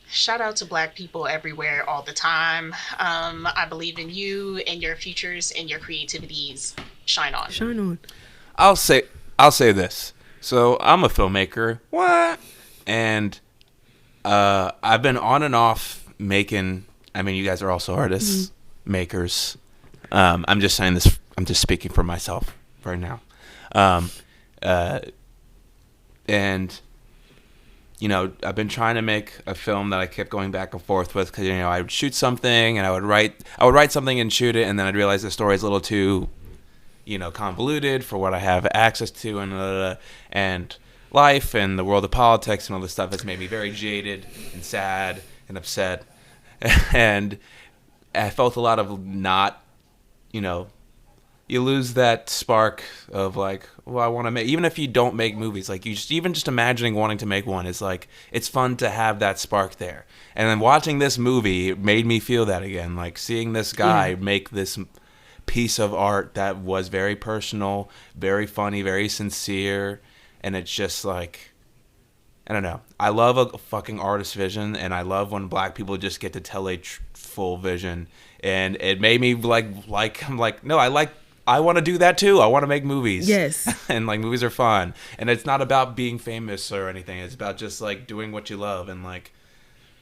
Shout out to Black people everywhere all the time. I believe in you and your futures and your creativities. Shine on. Shine on. I'll say this. So I'm a filmmaker. What? And I've been on and off making. I mean, you guys are also artists, makers. I'm just saying this. I'm just speaking for myself right now. And you know, I've been trying to make a film that I kept going back and forth with because, you know, I would shoot something and I would write something and shoot it, and then I'd realize the story is a little too, you know, convoluted for what I have access to, and life and the world of politics and all this stuff has made me very jaded and sad and upset, and I felt a lot of not, you know, you lose that spark of like, well, I want to make, even if you don't make movies, like you just, even just imagining wanting to make one is like, it's fun to have that spark there. And then watching this movie made me feel that again, like seeing this guy make this piece of art that was very personal, very funny, very sincere. And it's just like, I don't know. I love a fucking artist vision, and I love when black people just get to tell a full vision. And it made me I'm like, no, I want to do that too. I want to make movies. Yes. And like movies are fun. And it's not about being famous or anything. It's about just like doing what you love, and like,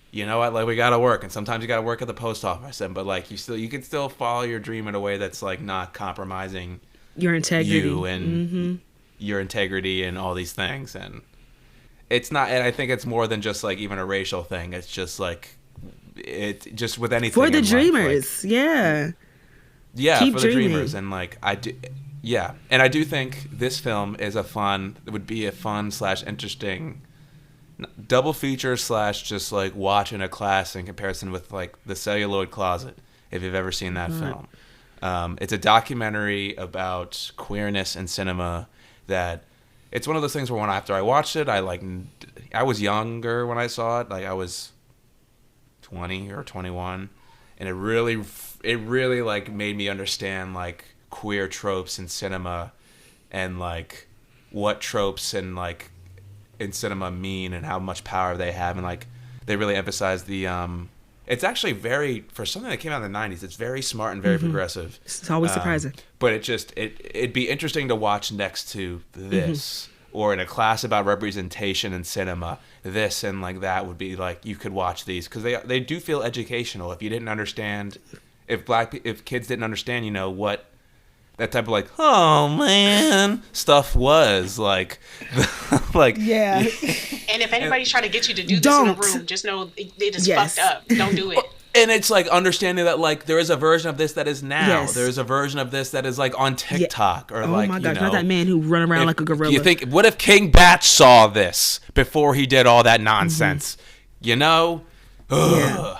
you know what, like we gotta work, and sometimes you gotta work at the post office, but like you can still follow your dream in a way that's like not compromising your integrity, you and your integrity and all these things. And it's not, and I think it's more than just like even a racial thing. It's just like, it just with anything for the in dreamers, life, like, yeah, keep for dreaming. the dreamers. And like and I do think this film is would be a fun / interesting double feature / just like watching a class in comparison with like The Celluloid Closet, if you've ever seen that film. It's a documentary about queerness in cinema that it's one of those things where after I watched it, I was younger when I saw it. Like I was 20 or 21, and it really like made me understand like queer tropes in cinema and like what tropes and like in cinema mean and how much power they have, and like they really emphasize the it's actually very, for something that came out in the 90s, it's very smart and very progressive. It's always surprising. But it'd be interesting to watch next to this or in a class about representation in cinema, this and like that would be like, you could watch these because they do feel educational. If you didn't understand, if kids didn't understand, you know, what that type of like, oh man, stuff was like, like yeah. And if anybody's trying to get you to do this in a room, just know it is fucked up. Don't do it. And it's like understanding that like there is a version of this that is now. Yes. There's a version of this that is like on TikTok or like, oh my gosh, you know, not that man who run around like a gorilla. You think, what if King Batch saw this before he did all that nonsense? You know? Yeah.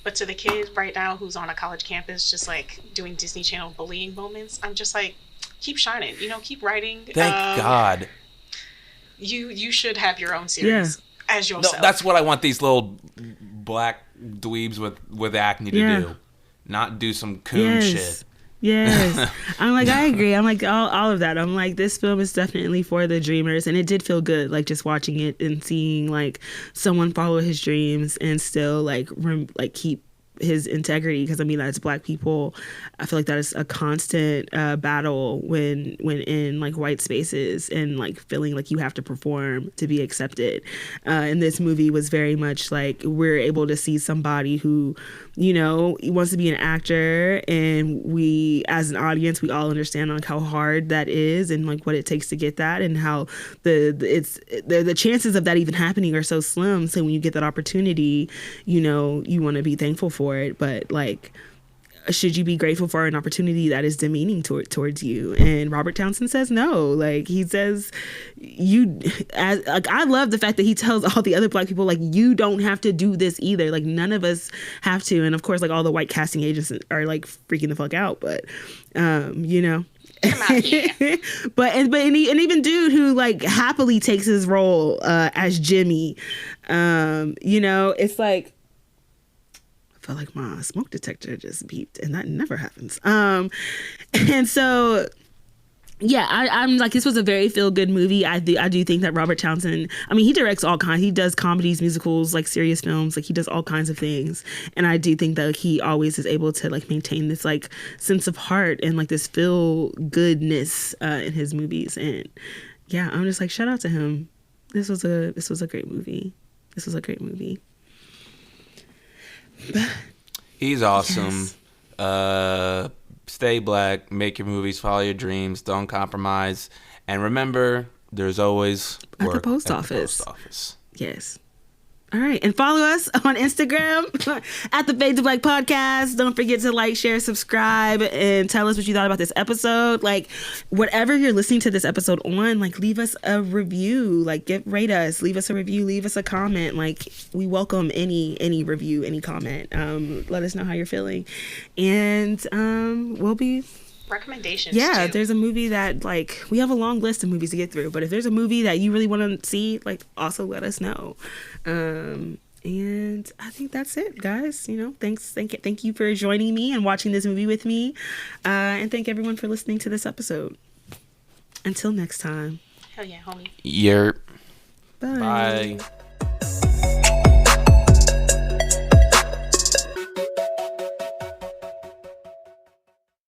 But to the kid right now who's on a college campus just like doing Disney Channel bullying moments, I'm just like, keep shining. You know, keep writing. Thank God. You should have your own series as yourself. No, that's what I want these little black dweebs with acne to do. Not do some coon shit. Yes. I'm like, I agree. I'm like, all of that. I'm like, this film is definitely for the dreamers. And it did feel good, like, just watching it and seeing, like, someone follow his dreams and still, like, keep his integrity. Because, I mean, as Black people, I feel like that is a constant battle when in, like, white spaces and, like, feeling like you have to perform to be accepted. And this movie was very much, like, we're able to see somebody who, you know, wants to be an actor, and we, as an audience, we all understand like how hard that is and like what it takes to get that, and how the chances of that even happening are so slim. So when you get that opportunity, you know, you want to be thankful for it, but like, should you be grateful for an opportunity that is demeaning towards you? And Robert Townsend says no. Like, he says, I love the fact that he tells all the other Black people, like, you don't have to do this either. Like, none of us have to. And of course, like, all the white casting agents are like freaking the fuck out. But, you know. but even dude who like happily takes his role as Jimmy, you know, it's like, felt like my smoke detector just beeped, and that never happens. And so, yeah, I'm like, this was a very feel-good movie. I do think that Robert Townsend, I mean, he directs all kinds. He does comedies, musicals, like serious films. Like, he does all kinds of things. And I do think that he always is able to like maintain this like sense of heart and like this feel-goodness in his movies. And yeah, I'm just like, shout out to him. This was a great movie. This was a great movie. He's awesome. Yes. Stay Black, make your movies, follow your dreams, don't compromise, and remember, there's always work at the post office. Yes. All right, and follow us on Instagram at the Fade to Black Podcast. Don't forget to like, share, subscribe, and tell us what you thought about this episode. Like, whatever you're listening to this episode on, like, leave us a review. Like, rate us, leave us a review, leave us a comment. Like, we welcome any review, any comment. Let us know how you're feeling, and we'll be. Recommendations. Yeah, too. There's a movie that, like, we have a long list of movies to get through, but if there's a movie that you really want to see, like, also let us know. And I think that's it, guys. You know, thank you for joining me and watching this movie with me, and thank everyone for listening to this episode. Until next time. Hell yeah, homie. Yerp. Bye. Bye.